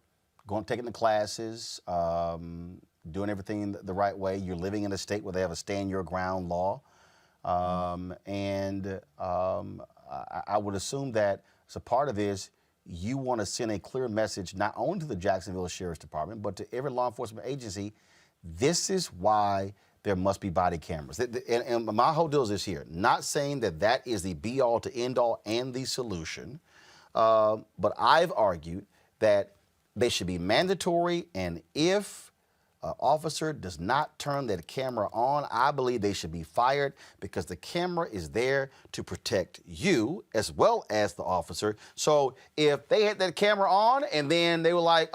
taking the classes, doing everything the right way. You're living in a state where they have a stand your ground law. I would assume that as a part of this, you want to send a clear message not only to the Jacksonville Sheriff's Department, but to every law enforcement agency. This is why there must be body cameras. And my whole deal is this here, not saying that that is the be-all to end-all and the solution, but I've argued that they should be mandatory, and if an officer does not turn that camera on, I believe they should be fired, because the camera is there to protect you as well as the officer. So if they had that camera on and then they were like,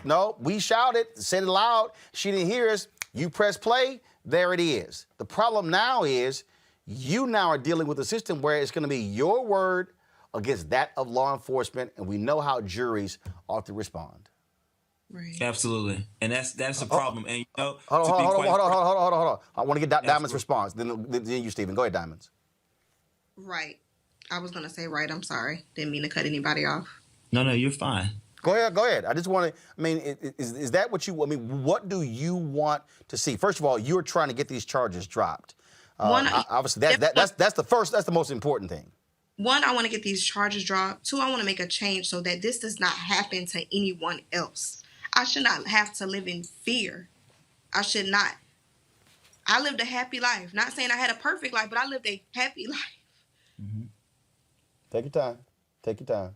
no, we shouted, said it loud, she didn't hear us, you press play, there it is. The problem now is you now are dealing with a system where it's going to be your word against that of law enforcement, and we know how juries ought to respond.
Right.
Absolutely, and that's the problem. And
hold on. I want to get Diamond's response. Then you, Stephen. Go ahead, Diamonds.
Right. I was gonna say right. I'm sorry. Didn't mean to cut anybody off.
No, you're fine.
Go ahead. I just want to. I mean, is that what you? I mean, what do you want to see? First of all, you're trying to get these charges dropped. Obviously, that's the first. That's the most important thing.
One, I want to get these charges dropped. Two, I want to make a change so that this does not happen to anyone else. I should not have to live in fear. I should not. I lived a happy life. Not saying I had a perfect life, but I lived a happy life.
Mm-hmm. Take your time.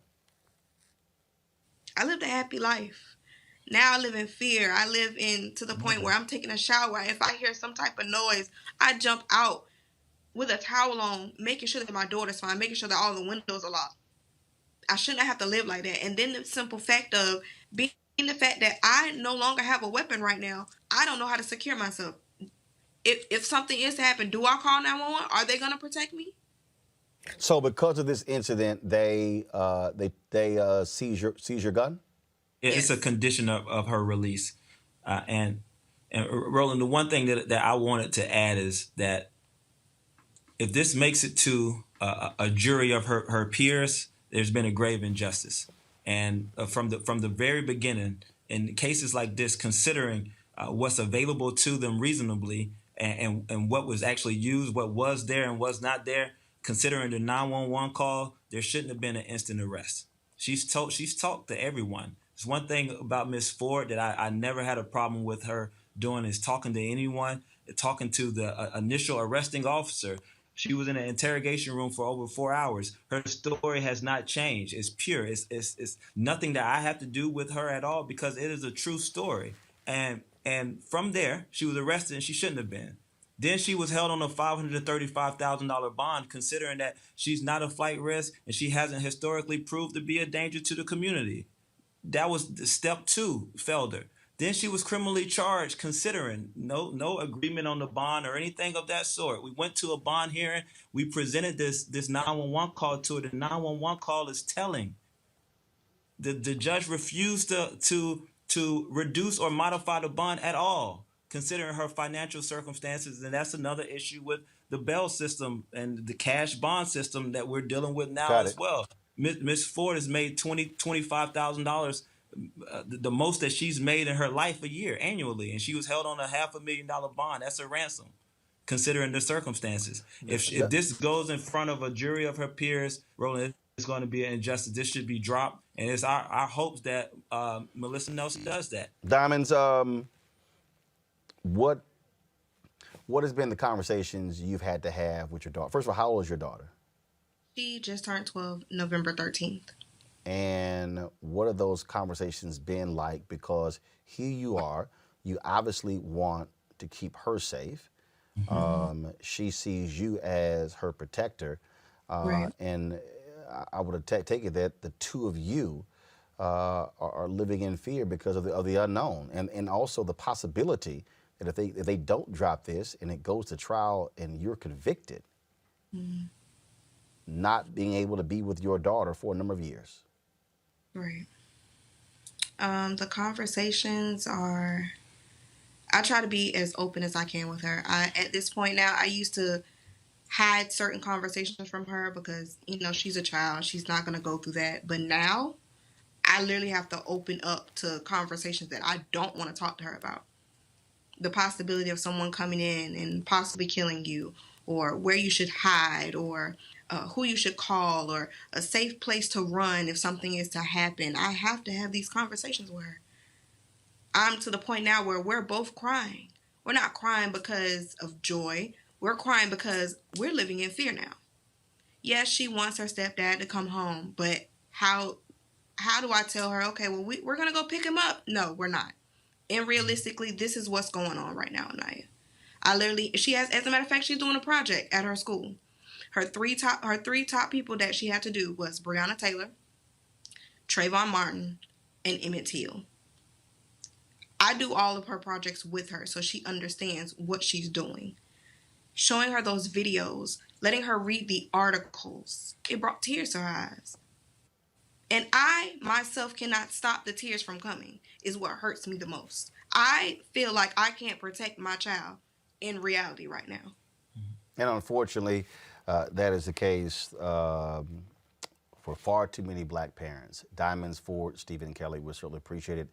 I lived a happy life. Now I live in fear. I live to the point where I'm taking a shower. If I hear some type of noise, I jump out with a towel on, making sure that my daughter's fine, making sure that all the windows are locked. I shouldn't have to live like that. And then the simple fact of being the fact that I no longer have a weapon right now, I don't know how to secure myself. If something is to happen, do I call 911? Are they going to protect me?
So because of this incident, they seize your gun?
It's a condition of her release. And Roland, the one thing that I wanted to add is that if this makes it to a jury of her peers, there's been a grave injustice. And from the very beginning, in cases like this, considering what's available to them reasonably and what was actually used, what was there and was not there, considering the 911 call, there shouldn't have been an instant arrest. She's talked to everyone. There's one thing about Miss Ford that I never had a problem with her doing is talking to anyone, talking to the initial arresting officer. She was in an interrogation room for over 4 hours. Her story has not changed. It's pure. It's nothing that I have to do with her at all because it is a true story. And from there, she was arrested and she shouldn't have been. Then she was held on a $535,000 bond, considering that she's not a flight risk and she hasn't historically proved to be a danger to the community. That was step 2, failed her. Then she was criminally charged, considering no agreement on the bond or anything of that sort. We went to a bond hearing. We presented this 911 call to her. The 911 call is telling. The judge refused to reduce or modify the bond at all, considering her financial circumstances. And that's another issue with the bail system and the cash bond system that we're dealing with now as well. Miss Ford has made $25,000, the most that she's made in her life a year annually, and she was held on a $500,000 bond. That's a ransom, considering the circumstances. If this goes in front of a jury of her peers, Roland, it's going to be an injustice. This should be dropped, and it's our hopes that Melissa Nelson does that.
Diamonds, what has been the conversations you've had to have with your daughter? First of all, how old is your daughter?
She just turned 12, November 13th.
And what have those conversations been like? Because here you are, you obviously want to keep her safe. Mm-hmm. She sees you as her protector. Right. And I would have taken that the two of you are living in fear because of the unknown, and also the possibility that if they don't drop this and it goes to trial and you're convicted, not being able to be with your daughter for a number of years.
Right. The conversations are, I try to be as open as I can with her. At this point now, I used to hide certain conversations from her because, you know, she's a child. She's not going to go through that. But now I literally have to open up to conversations that I don't want to talk to her about. The possibility of someone coming in and possibly killing you, or where you should hide, or who you should call, or a safe place to run if something is to happen. I have to have these conversations with her. I'm to the point now where we're both crying. We're not crying because of joy. We're crying because we're living in fear now. Yes, she wants her stepdad to come home, but how do I tell her, okay, well, we're going to go pick him up? No, we're not. And realistically, this is what's going on right now, Anaya. She has, as a matter of fact, she's doing a project at her school. Her three top people that she had to do was Breonna Taylor, Trayvon Martin, and Emmett Till. I do all of her projects with her so she understands what she's doing. Showing her those videos, letting her read the articles, it brought tears to her eyes. And I, myself, cannot stop the tears from coming, is what hurts me the most. I feel like I can't protect my child in reality right now.
And unfortunately, that is the case for far too many black parents. Diamonds, Ford, Stephen, and Kelly, we certainly appreciate it.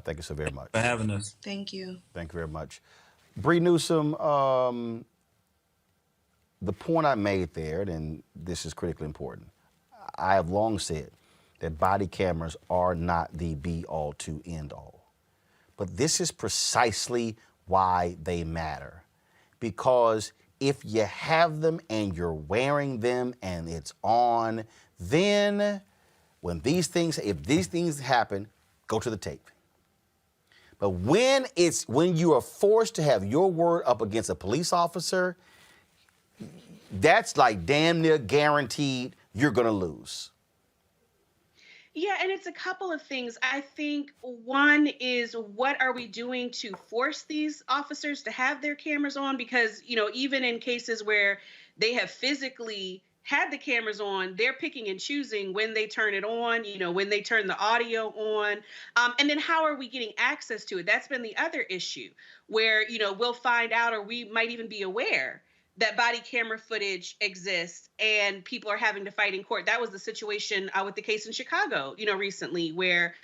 Thank you so very much.
For having us.
Thank you.
Thank you very much. Bree Newsome, the point I made there, and this is critically important, I have long said that body cameras are not the be-all to end-all. But this is precisely why they matter. Because if you have them and you're wearing them and it's on, then if these things happen, go to the tape. But when you are forced to have your word up against a police officer, that's like damn near guaranteed you're gonna lose.
Yeah, and it's a couple of things. I think one is, what are we doing to force these officers to have their cameras on? Because, you know, even in cases where they have physically had the cameras on, they're picking and choosing when they turn it on, you know, when they turn the audio on. And then how are we getting access to it? That's been the other issue where, you know, we'll find out, or we might even be aware that body camera footage exists and people are having to fight in court. That was the situation with the case in Chicago, you know, recently, where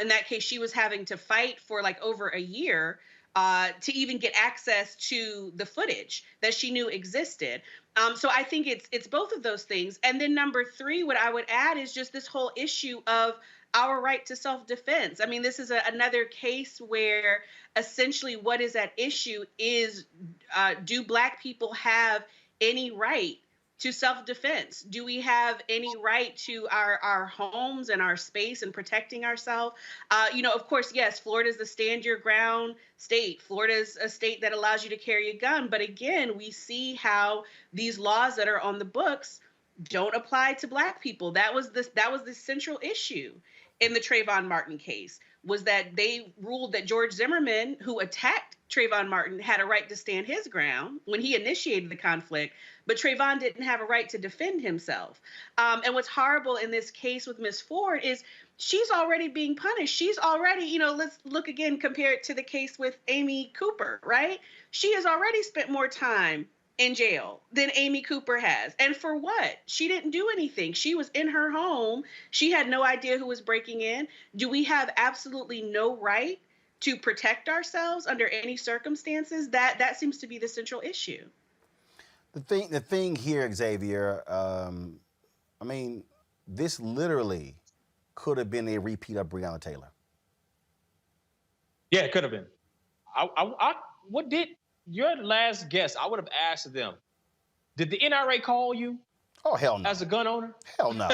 in that case, she was having to fight for like over a year to even get access to the footage that she knew existed. So I think it's both of those things. And then number three, what I would add is just this whole issue of our right to self-defense. I mean, this is another case where essentially what is at issue is, do Black people have any right to self-defense? Do we have any right to our homes and our space and protecting ourselves? You know, of course, yes, Florida is the stand your ground state. Florida is a state that allows you to carry a gun. But again, we see how these laws that are on the books don't apply to Black people. That was the central issue in the Trayvon Martin case, was that they ruled that George Zimmerman, who attacked Trayvon Martin, had a right to stand his ground when he initiated the conflict, but Trayvon didn't have a right to defend himself. And what's horrible in this case with Ms. Ford is she's already being punished. She's already, you know, let's look again, compare it to the case with Amy Cooper, right? She has already spent more time in jail than Amy Cooper has. And for what? She didn't do anything. She was in her home. She had no idea who was breaking in. Do we have absolutely no right to protect ourselves under any circumstances? That seems to be the central issue.
The thing here, Xavier, I mean, this literally could have been a repeat of Breonna Taylor.
Yeah, it could have been. What did your last guest? I would have asked them, did the NRA call you?
Oh, hell no.
As a gun owner?
Hell no.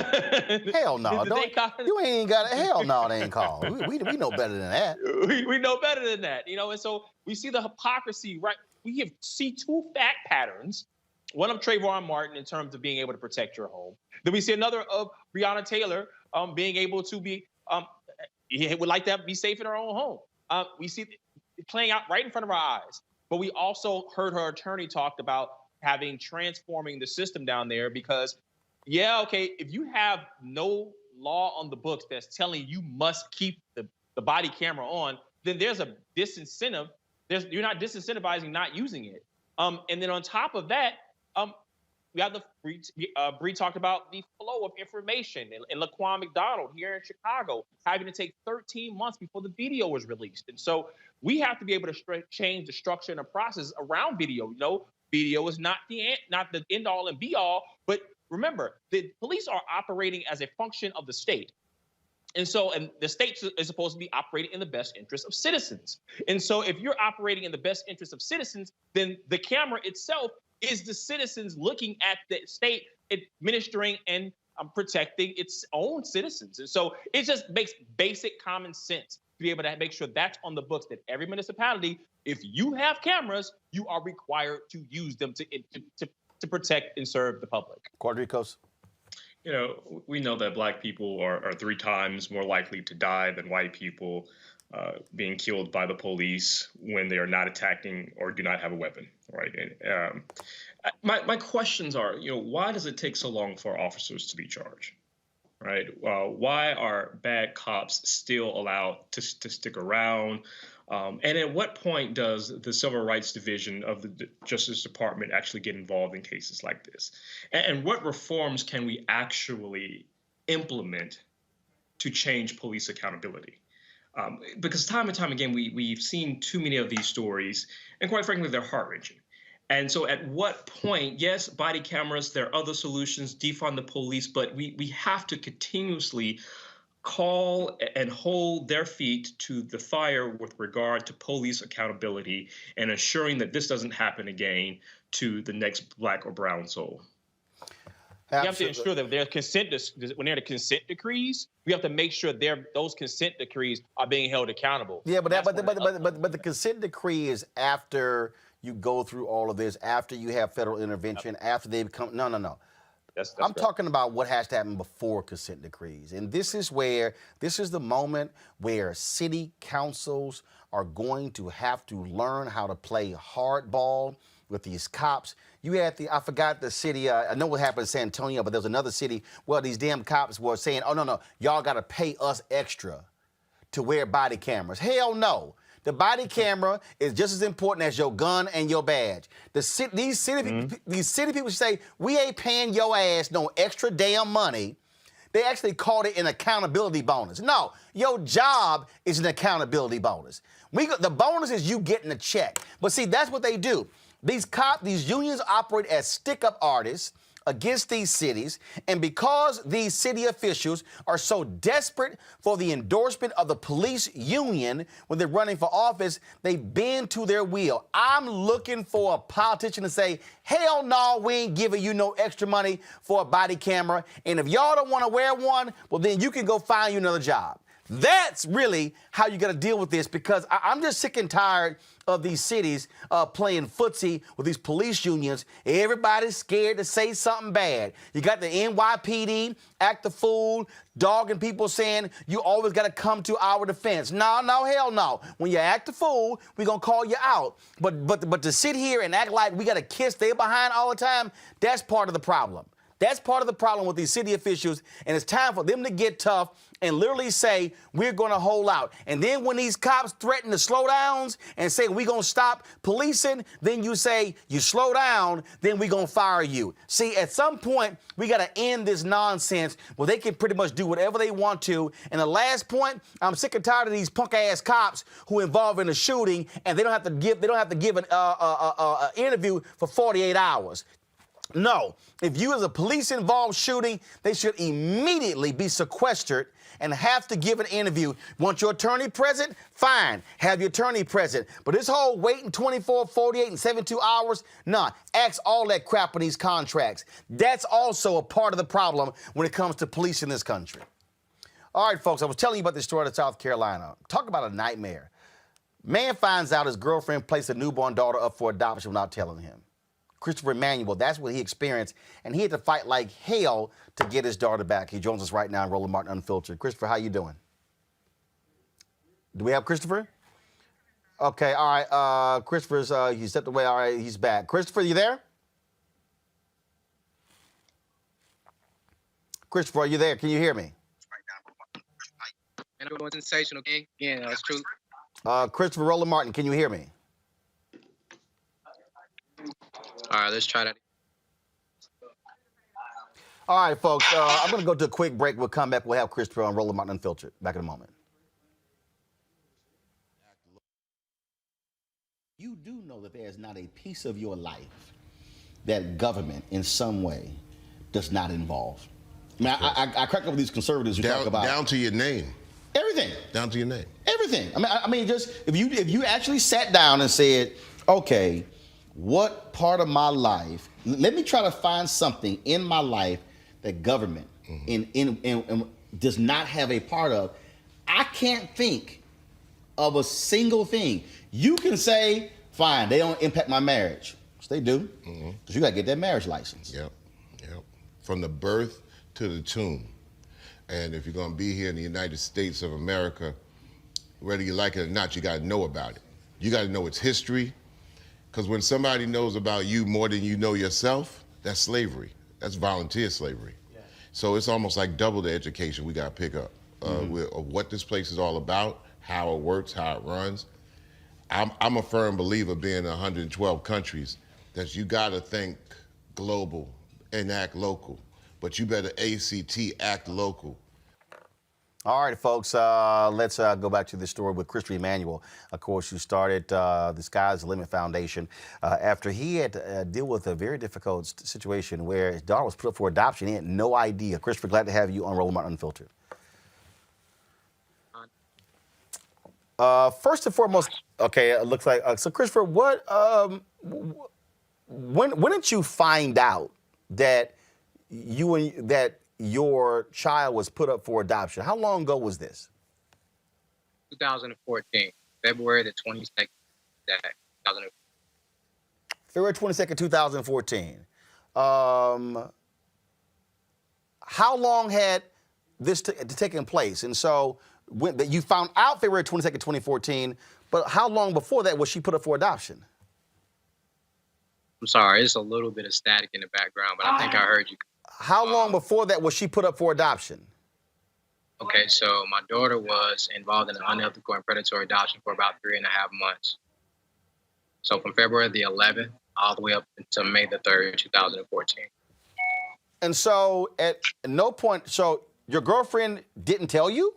Hell no. You ain't got hell no, they ain't called. We know better than that.
We know better than that, you know, and so we see the hypocrisy, right? We see two fact patterns one of Trayvon Martin in terms of being able to protect your home. Then we see another of Breonna Taylor being able to be, he would like to be safe in her own home. We see it playing out right in front of our eyes. But we also heard her attorney talked about transforming the system down there because, if you have no law on the books that's telling you must keep the body camera on, then there's a disincentive. You're not disincentivizing not using it. And then on top of that, we have Bree talked about the flow of information. And Laquan McDonald here in Chicago having to take 13 months before the video was released. And so we have to be able to change the structure and the process around video. Video is not the end all and be all, but remember, the police are operating as a function of the state. And the state is supposed to be operating in the best interest of citizens. And so if you're operating in the best interest of citizens, then the camera itself is the citizens looking at the state administering and protecting its own citizens. And so it just makes basic common sense to be able to make sure that's on the books, that every municipality, if you have cameras, you are required to use them to protect and serve the public.
Quadricos.
We know that Black people are 3 times more likely to die than white people being killed by the police when they are not attacking or do not have a weapon, right? And my questions are, why does it take so long for officers to be charged, right? Why are bad cops still allowed to stick around? And at what point does the Civil Rights Division of the Justice Department actually get involved in cases like this? And what reforms can we actually implement to change police accountability? Because time and time again, we've seen too many of these stories, and quite frankly, they're heart-wrenching. And so at what point, yes, body cameras, there are other solutions, defund the police, but we have to continuously call and hold their feet to the fire with regard to police accountability and ensuring that this doesn't happen again to the next Black or brown soul.
We have to ensure that when they're the consent decrees, we have to make sure those consent decrees are being held accountable.
Yeah, but the consent decree is after you go through all of this, after you have federal intervention, after they become no. I'm talking about what has to happen before consent decrees. And this is the moment where city councils are going to have to learn how to play hardball with these cops. You had I forgot the city, I know what happened in San Antonio, but there was another city where these damn cops were saying, oh, no, y'all got to pay us extra to wear body cameras. Hell no. The body camera is just as important as your gun and your badge. These city people say, we ain't paying your ass no extra damn money. They actually called it an accountability bonus. No, your job is an accountability bonus. The bonus is you getting a check. But see, that's what they do. These unions operate as stick-up artists against these cities, and because these city officials are so desperate for the endorsement of the police union when they're running for office, they bend to their will. I'm looking for a politician to say, hell no, we ain't giving you no extra money for a body camera, and if y'all don't want to wear one, well, then you can go find you another job. That's really how you got to deal with this, because I'm just sick and tired of these cities playing footsie with these police unions. Everybody's scared to say something bad. You got the NYPD act the fool, dogging people, saying you always got to come to our defense. No, hell no. When you act the fool, we're going to call you out. But to sit here and act like we got to kiss their behind all the time, that's part of the problem. That's part of the problem with these city officials, and it's time for them to get tough and literally say, we're going to hold out. And then when these cops threaten to slow down and say, we're going to stop policing, then you say, you slow down, then we're going to fire you. See, at some point, we got to end this nonsense where they can pretty much do whatever they want to. And the last point, I'm sick and tired of these punk-ass cops who are involved in a shooting, and they don't have to give an interview for 48 hours. No, if you as a police-involved shooting, they should immediately be sequestered and have to give an interview. Want your attorney present? Fine, have your attorney present. But this whole waiting 24, 48, and 72 hours, nah, ask all that crap in these contracts. That's also a part of the problem when it comes to police in this country. All right, folks, I was telling you about this story out of South Carolina. Talk about a nightmare. Man finds out his girlfriend placed a newborn daughter up for adoption without telling him. Christopher Emanuel, that's what he experienced, and he had to fight like hell to get his daughter back. He joins us right now on Roland Martin Unfiltered. Christopher, how you doing? Do we have Christopher? Okay, all right. Christopher's, he stepped away. All right, he's back. Christopher, you there? Christopher, are you there? Can you hear me?
And everyone's sensational. Again, that's true.
Christopher, Roland Martin, can you hear me?
All right, let's try that.
All right, folks. I'm going to go to a quick break. We'll come back. We'll have Christopher on Roland Martin Unfiltered. Back in a moment. You do know that there's not a piece of your life that government in some way does not involve. I mean, I crack up with these conservatives who talk about
down to your name.
Everything.
Down to your name.
Everything. I mean, just if you actually sat down and said, okay, what part of my life? Let me try to find something in my life that government in does not have a part of. I can't think of a single thing. You can say, fine, they don't impact my marriage. Yes, they do. Because you got to get that marriage license.
Yep. From the birth to the tomb. And if you're going to be here in the United States of America, whether you like it or not, you got to know about it. You got to know its history. Because when somebody knows about you more than you know yourself, that's slavery. That's volunteer slavery. Yeah. So it's almost like double the education we got to pick up of what this place is all about, how it works, how it runs. I'm a firm believer, being in 112 countries, that you got to think global and act local. But you better ACT, act local.
All right, folks, let's go back to this story with Christopher Emanuel. Of course, you started the Sky's the Limit Foundation after he had to deal with a very difficult situation where his daughter was put up for adoption. He had no idea. Christopher, glad to have you on Roland Martin Unfiltered. First and foremost, okay, it looks like, so Christopher, when did you find out that that your child was put up for adoption? How long ago was this?
2014, February the 22nd.
February 22nd, 2014. How long had this taken place? And so when you found out February 22nd, 2014, but how long before that was she put up for adoption?
I'm sorry, it's a little bit of static in the background, but I think I heard you.
How long before that was she put up for adoption?
Okay, so my daughter was involved in an unethical and predatory adoption for about 3.5 months. So from February the 11th all the way up until May the 3rd, 2014.
And so at no point, so your girlfriend didn't tell you?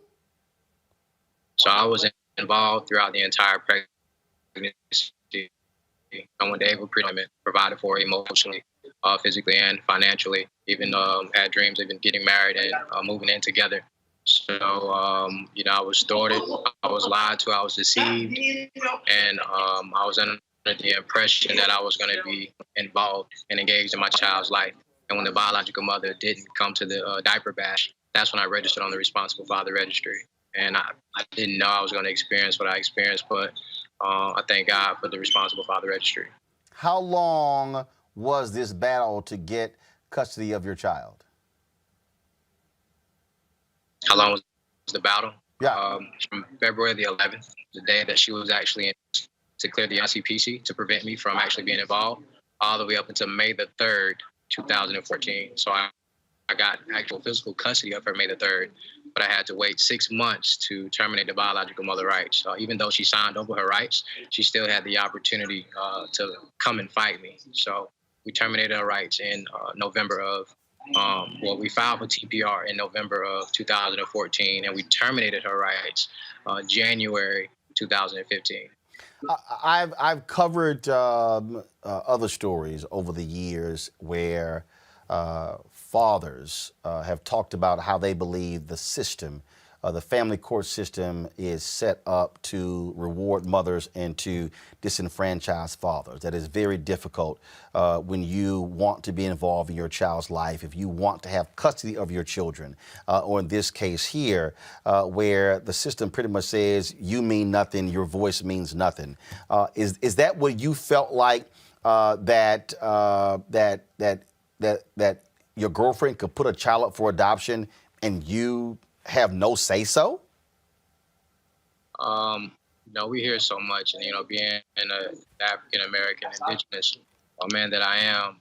So I was involved throughout the entire pregnancy. I went to able pre-employment, provided for emotionally, physically, and financially. Even had dreams of getting married and moving in together. So, I was thwarted, I was lied to, I was deceived, and I was under the impression that I was going to be involved and engaged in my child's life. And when the biological mother didn't come to the diaper bash, that's when I registered on the Responsible Father Registry. And I didn't know I was going to experience what I experienced, but I thank God for the Responsible Father Registry.
How long was this battle to get custody of your child?
How long was the battle?
Yeah.
From February the 11th, the day that she was actually in to clear the NAACP to prevent me from actually being involved, all the way up until May the 3rd, 2014. So I got actual physical custody of her May the 3rd, but I had to wait 6 months to terminate the biological mother rights. Even though she signed over her rights, she still had the opportunity to come and fight me. So we terminated her rights in November of, we filed for TPR in November of 2014, and we terminated her rights January 2015.
I've covered other stories over the years where fathers have talked about how they believe the system, the family court system, is set up to reward mothers and to disenfranchise fathers. That is very difficult when you want to be involved in your child's life, if you want to have custody of your children, or in this case here, where the system pretty much says you mean nothing, your voice means nothing. Is that what you felt like that your girlfriend could put a child up for adoption and you have no say so?
No, we hear so much, and being an African American indigenous man that I am,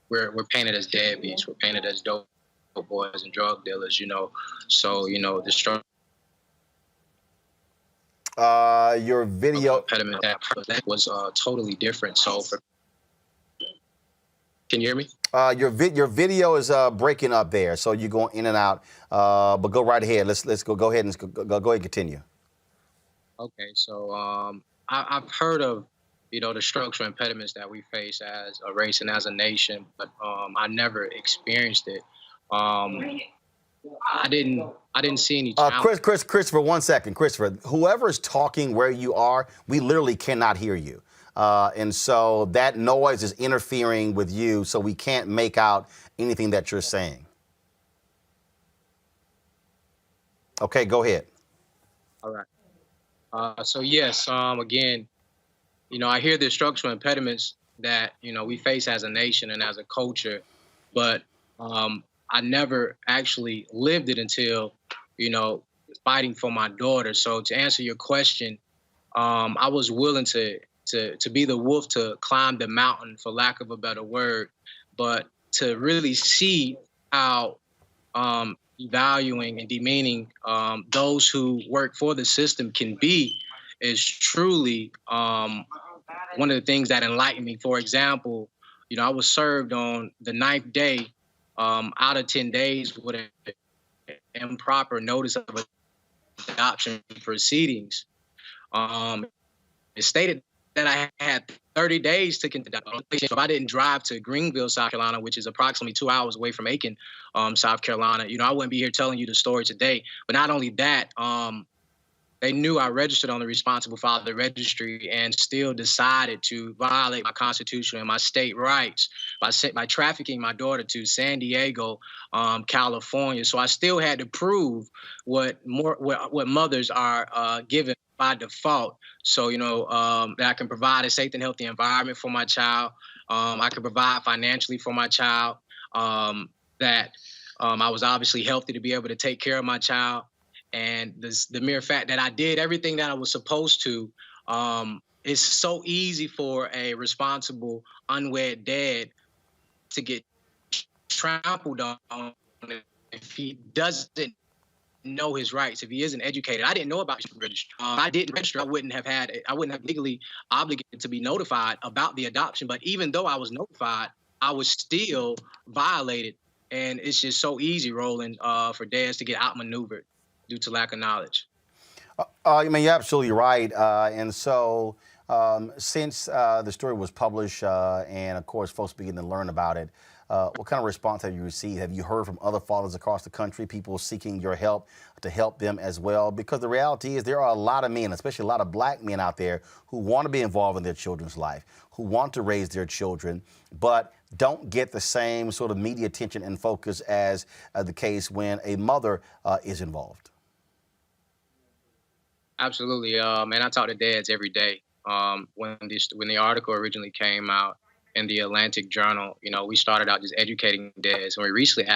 we're painted as deadbeats. We're painted as dope boys and drug dealers. So the struggle.
Your video
impediment that was totally different. So, can you hear me?
Your video is breaking up there, so you're going in and out. But go right ahead. Let's go ahead and continue.
Okay, so I've heard of the structural impediments that we face as a race and as a nation, but I never experienced it. I didn't see any challenge.
Christopher, 1 second. Christopher, whoever's talking where you are, we literally cannot hear you. And so that noise is interfering with you, so we can't make out anything that you're saying. Okay, go ahead.
All right. So yes, again, I hear the structural impediments that, we face as a nation and as a culture, but I never actually lived it until, fighting for my daughter. So to answer your question, I was willing to be the wolf to climb the mountain, for lack of a better word, but to really see how devaluing and demeaning those who work for the system can be is truly one of the things that enlightened me. For example, I was served on the 9th day out of 10 days with an improper notice of adoption proceedings. It stated that I had 30 days to conduct. If I didn't drive to Greenville, South Carolina, which is approximately 2 hours away from Aiken, South Carolina, I wouldn't be here telling you the story today. But not only that, they knew I registered on the Responsible Father Registry and still decided to violate my constitution and my state rights by trafficking my daughter to San Diego, California. So I still had to prove what mothers are given by default. So, that I can provide a safe and healthy environment for my child. I can provide financially for my child. That I was obviously healthy to be able to take care of my child. And the mere fact that I did everything that I was supposed to, it's so easy for a responsible, unwed dad to get trampled on if he doesn't know his rights, if he isn't educated. I didn't know about registry. I didn't register. I wouldn't have legally obligated to be notified about the adoption. But even though I was notified, I was still violated. And it's just so easy, Roland, for dads to get outmaneuvered due to lack of knowledge.
You're absolutely right. And so since the story was published and, of course, folks begin to learn about it, what kind of response have you received? Have you heard from other fathers across the country, people seeking your help to help them as well? Because the reality is there are a lot of men, especially a lot of black men out there who want to be involved in their children's life, who want to raise their children, but don't get the same sort of media attention and focus as the case when a mother is involved.
Absolutely, and I talk to dads every day. When the article originally came out in the Atlantic Journal, we started out just educating dads, and we recently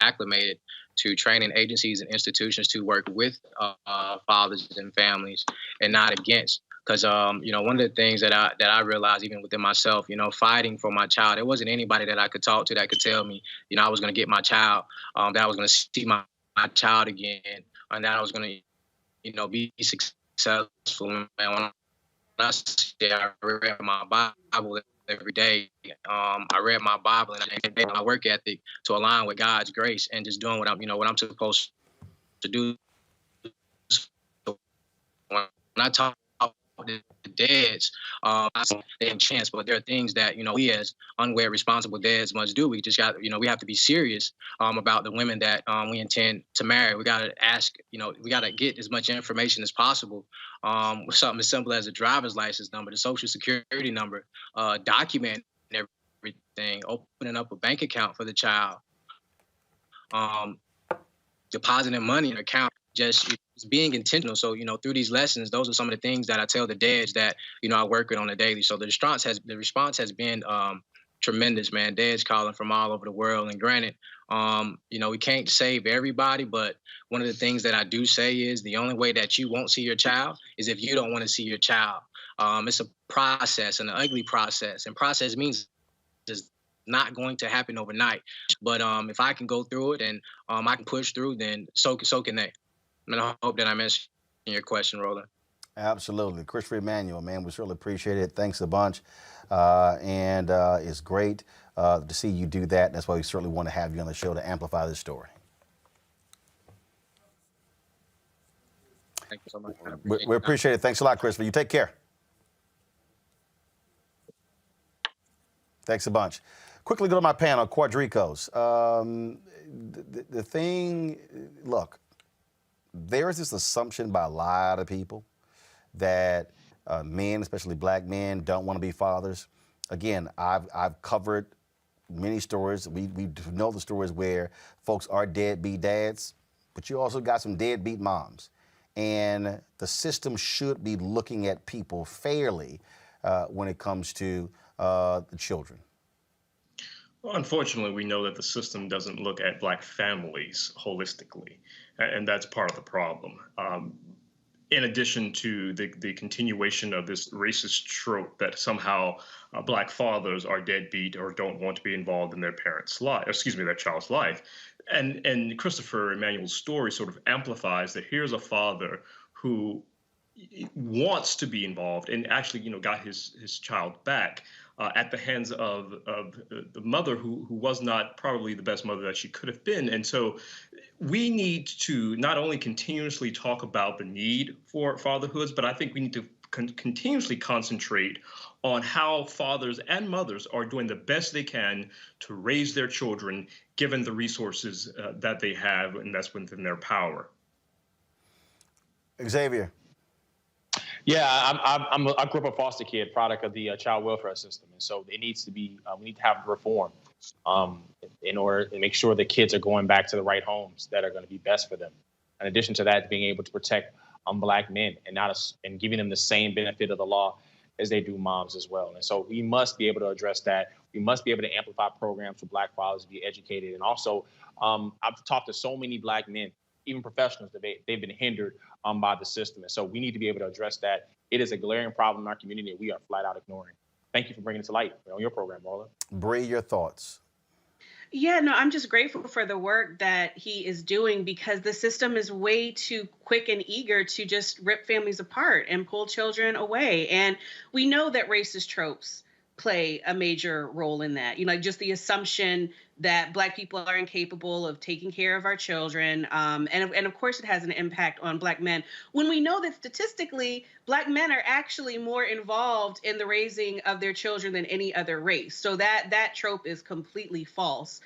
acclimated to training agencies and institutions to work with fathers and families and not against. Because one of the things that I realized even within myself, fighting for my child, there wasn't anybody that I could talk to that could tell me, I was going to get my child, that I was going to see my child again, and that I was going to be successful. And when I say I read my Bible every day, I read my Bible and I made my work ethic to align with God's grace and just doing what I'm supposed to do. So when I talk to the dads, they have a chance, but there are things that we as unwed, responsible dads must do. We just got, we have to be serious about the women that we intend to marry. We got to ask, we got to get as much information as possible. Something as simple as a driver's license number, the social security number, document everything, opening up a bank account for the child, depositing money in an account. just being intentional. So, through these lessons, those are some of the things that I tell the dads that, I work with on a daily. So the response has been tremendous, man. Dads calling from all over the world. And granted, we can't save everybody, but one of the things that I do say is the only way that you won't see your child is if you don't want to see your child. It's a process, an ugly process. And process means it's not going to happen overnight. But if I can go through it and I can push through, then so can they. And I hope that I'm answering your question, Roland.
Absolutely. Christopher Emmanuel, man, we certainly appreciate it. Thanks a bunch. And it's great to see you do that. That's why we certainly want to have you on the show to amplify this story.
Thank you so much.
We appreciate it. Thanks a lot, Christopher. You take care. Thanks a bunch. Quickly go to my panel, Quadricos. The thing, look, there is this assumption by a lot of people that men, especially black men, don't want to be fathers. Again, I've covered many stories. We know the stories where folks are deadbeat dads, but you also got some deadbeat moms. And the system should be looking at people fairly when it comes to the children.
Well, unfortunately, we know that the system doesn't look at black families holistically, and that's part of the problem. In addition to the continuation of this racist trope that somehow black fathers are deadbeat or don't want to be involved in their their child's life. And Christopher Emmanuel's story sort of amplifies that here's a father who wants to be involved and actually, got his child back at the hands of the mother who was not probably the best mother that she could have been. And so we need to not only continuously talk about the need for fatherhoods, but I think we need to continuously concentrate on how fathers and mothers are doing the best they can to raise their children, given the resources that they have, and that's within their power.
Xavier.
Yeah, I grew up a foster kid, product of the child welfare system, and so it needs to be. We need to have reform in order to make sure that kids are going back to the right homes that are going to be best for them. In addition to that, being able to protect black men and giving them the same benefit of the law as they do moms as well. And so we must be able to address that. We must be able to amplify programs for black fathers to be educated. And also, I've talked to so many black men, even professionals, that they've been hindered by the system. And so we need to be able to address that. It is a glaring problem in our community that we are flat out ignoring. Thank you for bringing it to light on your program, Roland.
Bree, your thoughts?
Yeah, no, I'm just grateful for the work that he is doing, because the system is way too quick and eager to just rip families apart and pull children away. And we know that racist tropes play a major role in that. Just the assumption that black people are incapable of taking care of our children. And of course, it has an impact on black men, when we know that statistically, black men are actually more involved in the raising of their children than any other race. So that trope is completely false.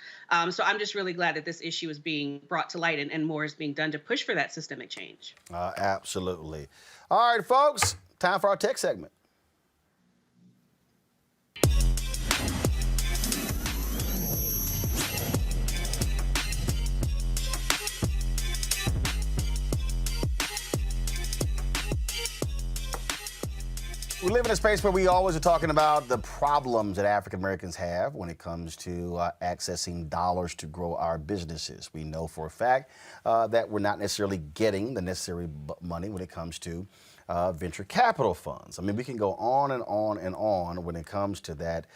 So I'm just really glad that this issue is being brought to light and more is being done to push for that systemic change.
Absolutely. All right, folks, time for our tech segment. We live in a space where we always are talking about the problems that African Americans have when it comes to accessing dollars to grow our businesses. We know for a fact that we're not necessarily getting the necessary money when it comes to venture capital funds. I mean, we can go on and on and on when it comes to that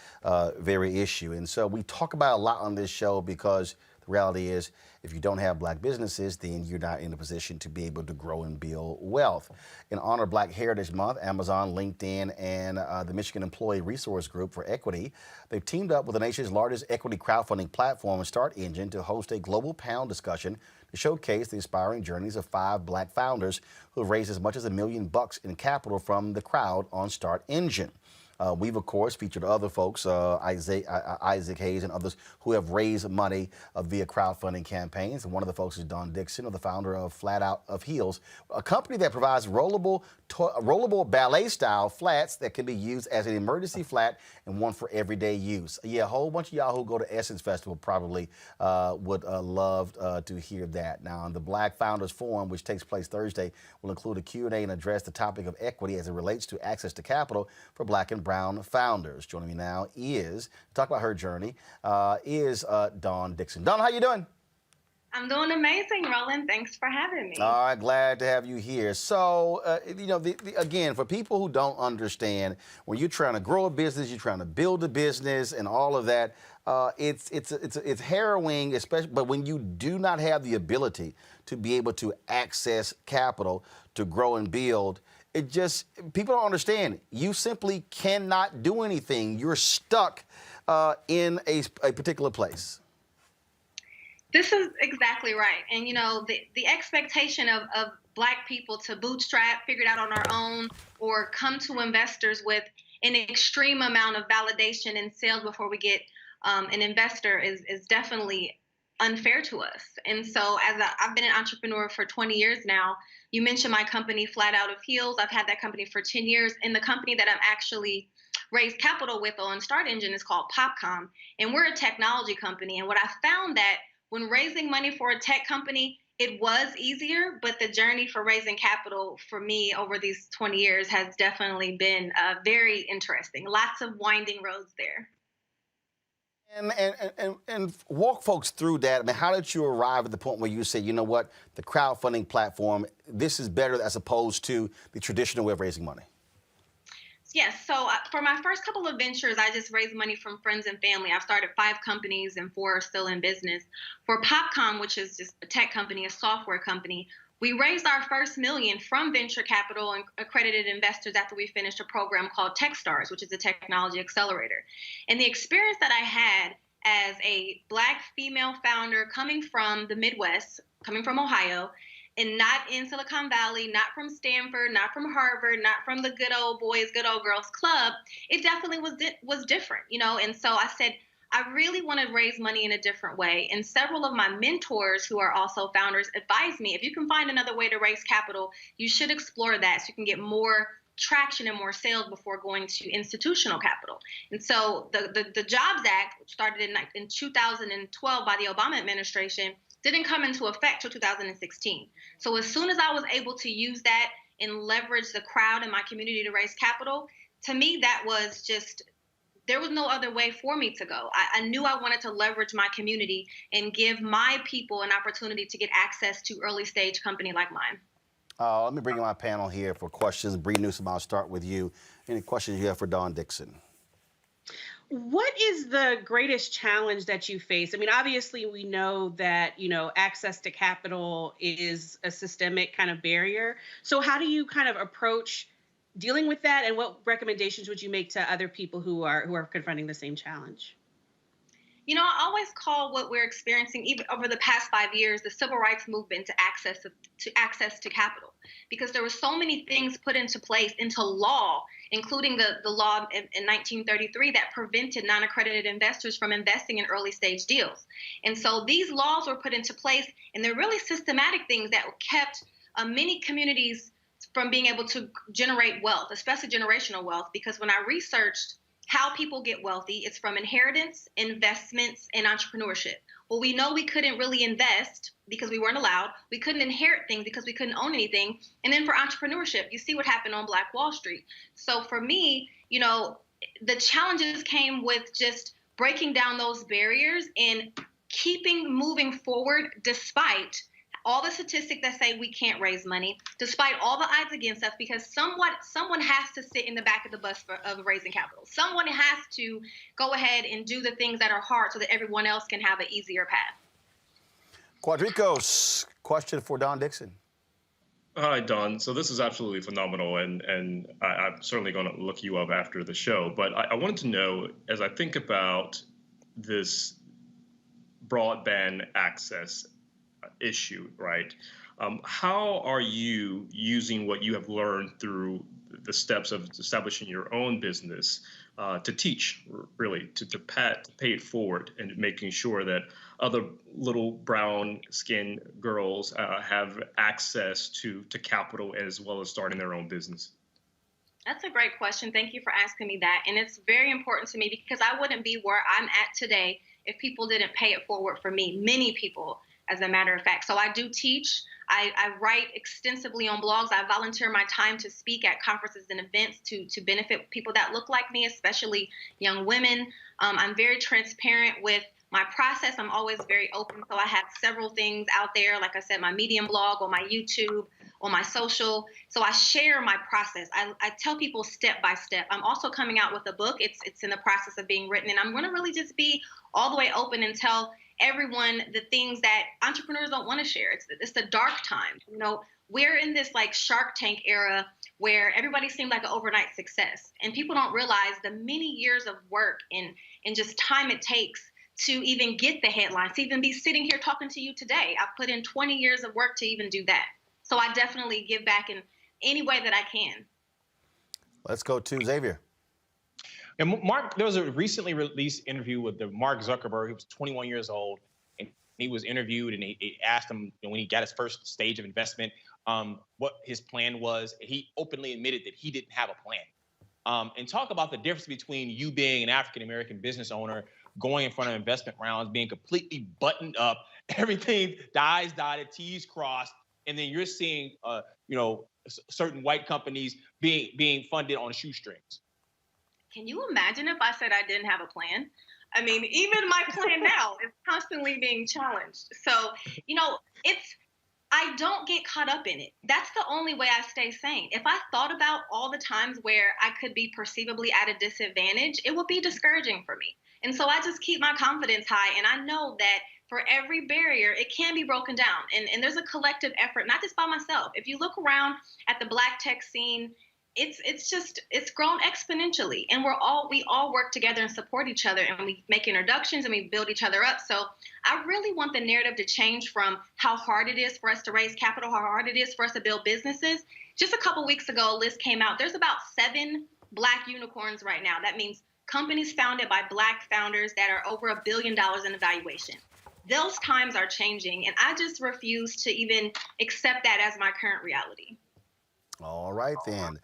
very issue. And so we talk about it a lot on this show because the reality is, if you don't have black businesses, then you're not in a position to be able to grow and build wealth. In honor of Black Heritage Month, Amazon, LinkedIn, and the Michigan Employee Resource Group for Equity, they've teamed up with the nation's largest equity crowdfunding platform, Start Engine, to host a global panel discussion to showcase the inspiring journeys of 5 black founders who have raised as much as $1 million in capital from the crowd on Start Engine. We've, of course, featured other folks, Isaac Hayes and others who have raised money via crowdfunding campaigns. And one of the folks is Don Dixon, the founder of Flat Out of Heels, a company that provides rollable ballet-style flats that can be used as an emergency flat and one for everyday use. Yeah, a whole bunch of y'all who go to Essence Festival probably would love to hear that. Now, the Black Founders Forum, which takes place Thursday, will include a Q&A and address the topic of equity as it relates to access to capital for Black and brown founders. Joining me now is, talk about her journey, is Dawn Dixon. Dawn, how you doing?
I'm doing amazing, Roland. Thanks for having me.
All right, glad to have you here. So, you know, again, for people who don't understand, when you're trying to grow a business, you're trying to build a business and all of that, it's harrowing, especially, but when you do not have the ability to be able to access capital to grow and build, it just, people don't understand. You simply cannot do anything. You're stuck in a particular place.
This is exactly right. And, you know, the expectation of Black people to bootstrap, figure it out on our own, or come to investors with an extreme amount of validation and sales before we get an investor is definitely unfair to us. And so I've been an entrepreneur for 20 years now. You mentioned my company, Flat Out of Heels. I've had that company for 10 years. And the company that I'm actually raised capital with on Start Engine is called Popcom. And we're a technology company. And what I found that when raising money for a tech company, it was easier, but the journey for raising capital for me over these 20 years has definitely been very interesting. Lots of winding roads there.
And walk folks through that. I mean, how did you arrive at the point where you say, you know what, the crowdfunding platform, this is better as opposed to the traditional way of raising money?
Yes. So for my first couple of ventures, I just raised money from friends and family. I've started 5 companies and 4 are still in business. For Popcom, which is just a tech company, a software company, we raised our first $1 million from venture capital and accredited investors after we finished a program called TechStars, which is a technology accelerator. And the experience that I had as a Black female founder coming from the Midwest, coming from Ohio, and not in Silicon Valley, not from Stanford, not from Harvard, not from the good old boys, good old girls club, it definitely was different, you know. And so I said, I really want to raise money in a different way. And several of my mentors who are also founders advised me, if you can find another way to raise capital, you should explore that so you can get more traction and more sales before going to institutional capital. And so the Jobs Act, which started in 2012 by the Obama administration, didn't come into effect till 2016. So as soon as I was able to use that and leverage the crowd in my community to raise capital, to me, that was just, there was no other way for me to go. I knew I wanted to leverage my community and give my people an opportunity to get access to early stage company like mine.
Let me bring in my panel here for questions. Bree Newsom, I'll start with you. Any questions you have for Dawn Dixon?
What is the greatest challenge that you face? I mean, obviously, we know that, you know, access to capital is a systemic kind of barrier. So how do you kind of approach dealing with that? And what recommendations would you make to other people who are confronting the same challenge?
You know, I always call what we're experiencing, even over the past 5 years, the civil rights movement to access to capital, because there were so many things put into place, into law, including the law in 1933 that prevented non-accredited investors from investing in early stage deals. And so these laws were put into place, and they're really systematic things that kept many communities from being able to generate wealth, especially generational wealth, because when I researched how people get wealthy, it's from inheritance, investments, and entrepreneurship. Well, we know we couldn't really invest because we weren't allowed. We couldn't inherit things because we couldn't own anything. And then for entrepreneurship, you see what happened on Black Wall Street. So for me, you know, the challenges came with just breaking down those barriers and keeping moving forward despite all the statistics that say we can't raise money, despite all the odds against us, because someone has to sit in the back of the bus of raising capital. Someone has to go ahead and do the things that are hard so that everyone else can have an easier path.
Quadricos, question for Dawn Dixon.
Hi, Dawn. So this is absolutely phenomenal, and I'm certainly going to look you up after the show. But I wanted to know, as I think about this broadband access issue, right? How are you using what you have learned through the steps of establishing your own business to teach, really, to pay it forward and making sure that other little brown-skinned girls have access to capital as well as starting their own business?
That's a great question. Thank you for asking me that. And it's very important to me because I wouldn't be where I'm at today if people didn't pay it forward for me. Many people, as a matter of fact. So I do teach. I write extensively on blogs. I volunteer my time to speak at conferences and events to benefit people that look like me, especially young women. I'm very transparent with my process. I'm always very open. So I have several things out there, like I said, my Medium blog, on my YouTube, on my social. So I share my process. I tell people step by step. I'm also coming out with a book. It's in the process of being written. And I'm going to really just be all the way open and tell everyone the things that entrepreneurs don't want to share. It's the dark times. You know, we're in this like Shark Tank era where everybody seemed like an overnight success. And people don't realize the many years of work and just time it takes to even get the headlines, to even be sitting here talking to you today. I've put in 20 years of work to even do that. So I definitely give back in any way that I can.
Let's go to Xavier.
And Mark, there was a recently released interview with Mark Zuckerberg. He was 21 years old, and he was interviewed, and he asked him, you know, when he got his first stage of investment, what his plan was. He openly admitted that he didn't have a plan. And talk about the difference between you being an African-American business owner, going in front of investment rounds, being completely buttoned up, everything, the I's dotted, T's crossed, and then you're seeing, you know, certain white companies being funded on shoestrings.
Can you imagine if I said I didn't have a plan? I mean, even my plan now is constantly being challenged. So, you know, I don't get caught up in it. That's the only way I stay sane. If I thought about all the times where I could be perceivably at a disadvantage, it would be discouraging for me. And so I just keep my confidence high. And I know that for every barrier, it can be broken down. And there's a collective effort, not just by myself. If you look around at the Black tech scene, it's grown exponentially, and we all work together and support each other, and we make introductions and we build each other up. So I really want the narrative to change from how hard it is for us to raise capital, how hard it is for us to build businesses. Just a couple weeks ago, a list came out. There's about 7 Black unicorns right now. That means companies founded by Black founders that are over $1 billion in valuation. Those times are changing, and I just refuse to even accept that as my current reality.
All right, then.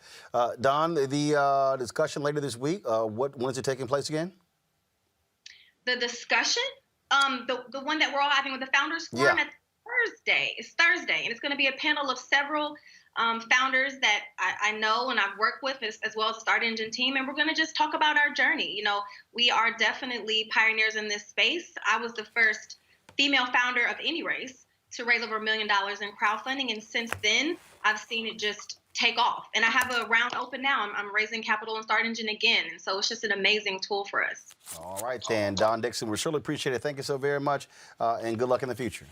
Don, the discussion later this week, when is it taking place again?
The discussion? The one that we're all having with the Founders Forum at Thursday. It's Thursday, and it's going to be a panel of several founders that I know and I've worked with, as well as the Start Engine team, and we're going to just talk about our journey. You know, we are definitely pioneers in this space. I was the first female founder of any race to raise over $1 million in crowdfunding, and since then, I've seen it just take off. And I have a round open now. I'm raising capital in Start Engine again. And so it's just an amazing tool for us.
All right, then. Don Dixon, we surely appreciate it. Thank you so very much, and good luck in the future.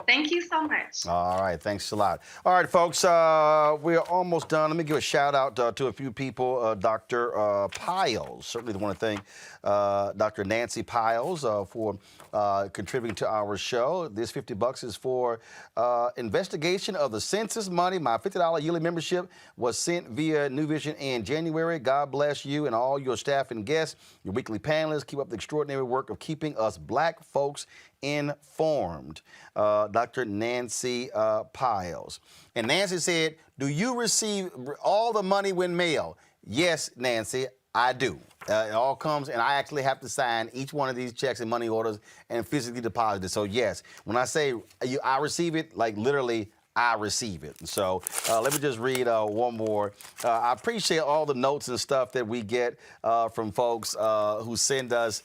Thank you so much.
All right, thanks a lot. All right, folks, we're almost done. Let me give a shout out to a few people. Dr. Piles, certainly want to thank Dr. Nancy Piles for contributing to our show. This $50 is for investigation of the census money. My $50 yearly membership was sent via New Vision in January. God bless you and all your staff and guests, your weekly panelists. Keep up the extraordinary work of keeping us Black folks informed. Dr. Nancy Piles. And Nancy said, do you receive all the money when mailed? Yes, Nancy, I do. It all comes, and I actually have to sign each one of these checks and money orders and physically deposit it. So yes, when I say I receive it, like literally, I receive it. So let me just read one more. I appreciate all the notes and stuff that we get from folks who send us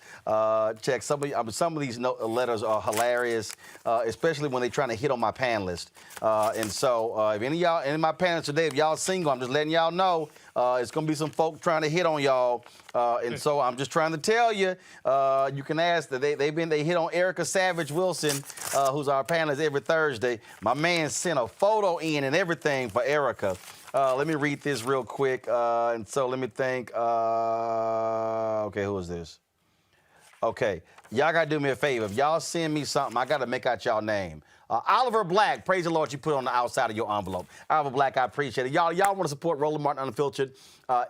checks. Some of these letters are hilarious, especially when they're trying to hit on my panelist. And so if any of y'all, any of my panelists today, if y'all single, I'm just letting y'all know it's going to be some folk trying to hit on y'all. And so I'm just trying to tell you, you can ask that they hit on Erica Savage Wilson, who's our panelist every Thursday. My man sent a photo in and everything for Erica. Let me read this real quick. And so let me think. Okay, who is this? Okay, y'all got to do me a favor. If y'all send me something, I got to make out y'all name. Oliver Black, praise the Lord, you put it on the outside of your envelope. Oliver Black, I appreciate it. Y'all want to support Roland Martin Unfiltered.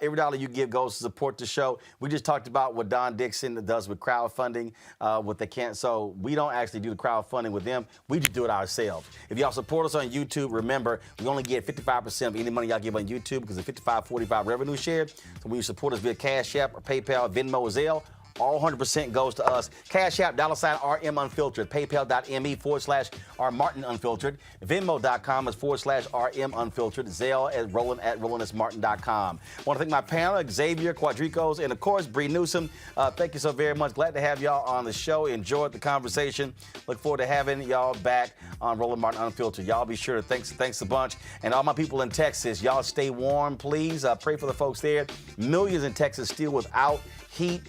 Every dollar you give goes to support the show. We just talked about what Don Dixon does with crowdfunding, what they can't. So we don't actually do the crowdfunding with them. We just do it ourselves. If y'all support us on YouTube, remember, we only get 55% of any money y'all give on YouTube because of 55-45 revenue share. So when you support us via Cash App or PayPal, Venmo, or Zelle, all 100% goes to us. Cash App, $RM Unfiltered. PayPal.me/R Martin Unfiltered. Venmo.com is /RM Unfiltered. Zelle at RolandSMartin.com. I want to thank my panel, Xavier Quadricos, and of course, Bree Newsom. Thank you so very much. Glad to have y'all on the show. Enjoyed the conversation. Look forward to having y'all back on Roland Martin Unfiltered. Y'all be sure to thanks a bunch. And all my people in Texas, y'all stay warm, please. Pray for the folks there. Millions in Texas still without heat.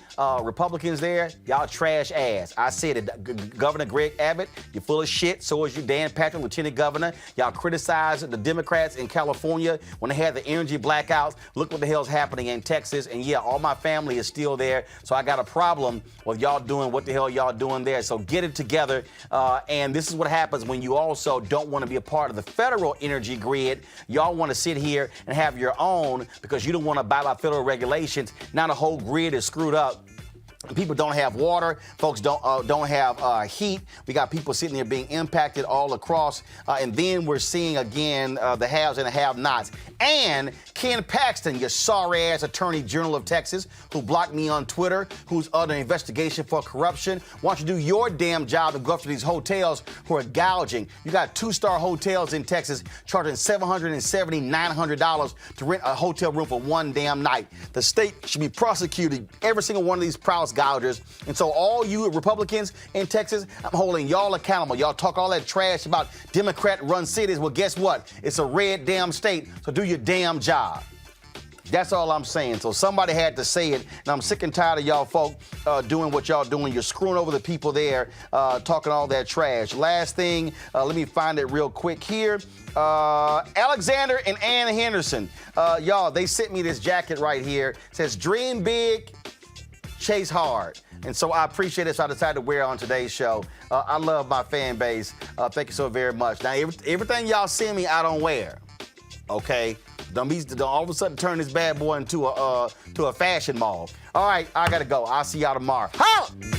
Republicans there, y'all trash ass. I said it. Governor Greg Abbott, you're full of shit. So is you, Dan Patrick, Lieutenant Governor. Y'all criticized the Democrats in California when they had the energy blackouts. Look what the hell's happening in Texas. And yeah, all my family is still there. So I got a problem with y'all doing what the hell y'all doing there. So get it together. And this is what happens when you also don't want to be a part of the federal energy grid. Y'all want to sit here and have your own because you don't want to abide by federal regulations. Now the whole grid is screwed up. People don't have water. Folks don't have heat. We got people sitting there being impacted all across. And then we're seeing, again, the haves and the have-nots. And Ken Paxton, your sorry-ass Attorney General of Texas, who blocked me on Twitter, who's under investigation for corruption. Why don't you do your damn job and go after these hotels who are gouging? You got 2-star hotels in Texas charging $770, $900 to rent a hotel room for one damn night. The state should be prosecuting every single one of these price gougers. And so all you Republicans in Texas, I'm holding y'all accountable. Y'all talk all that trash about Democrat-run cities. Well, guess what? It's a red damn state, so do your damn job. That's all I'm saying. So somebody had to say it, and I'm sick and tired of y'all folk doing what y'all doing. You're screwing over the people there, talking all that trash. Last thing, let me find it real quick here. Alexander and Ann Henderson, y'all, they sent me this jacket right here. It says, dream big, chase hard. And so I appreciate it, so I decided to wear it on today's show. I love my fan base. Thank you so very much. Now, everything y'all send me, I don't wear, okay? Don't all of a sudden turn this bad boy into a fashion mall. All right, I got to go. I'll see y'all tomorrow. Holla!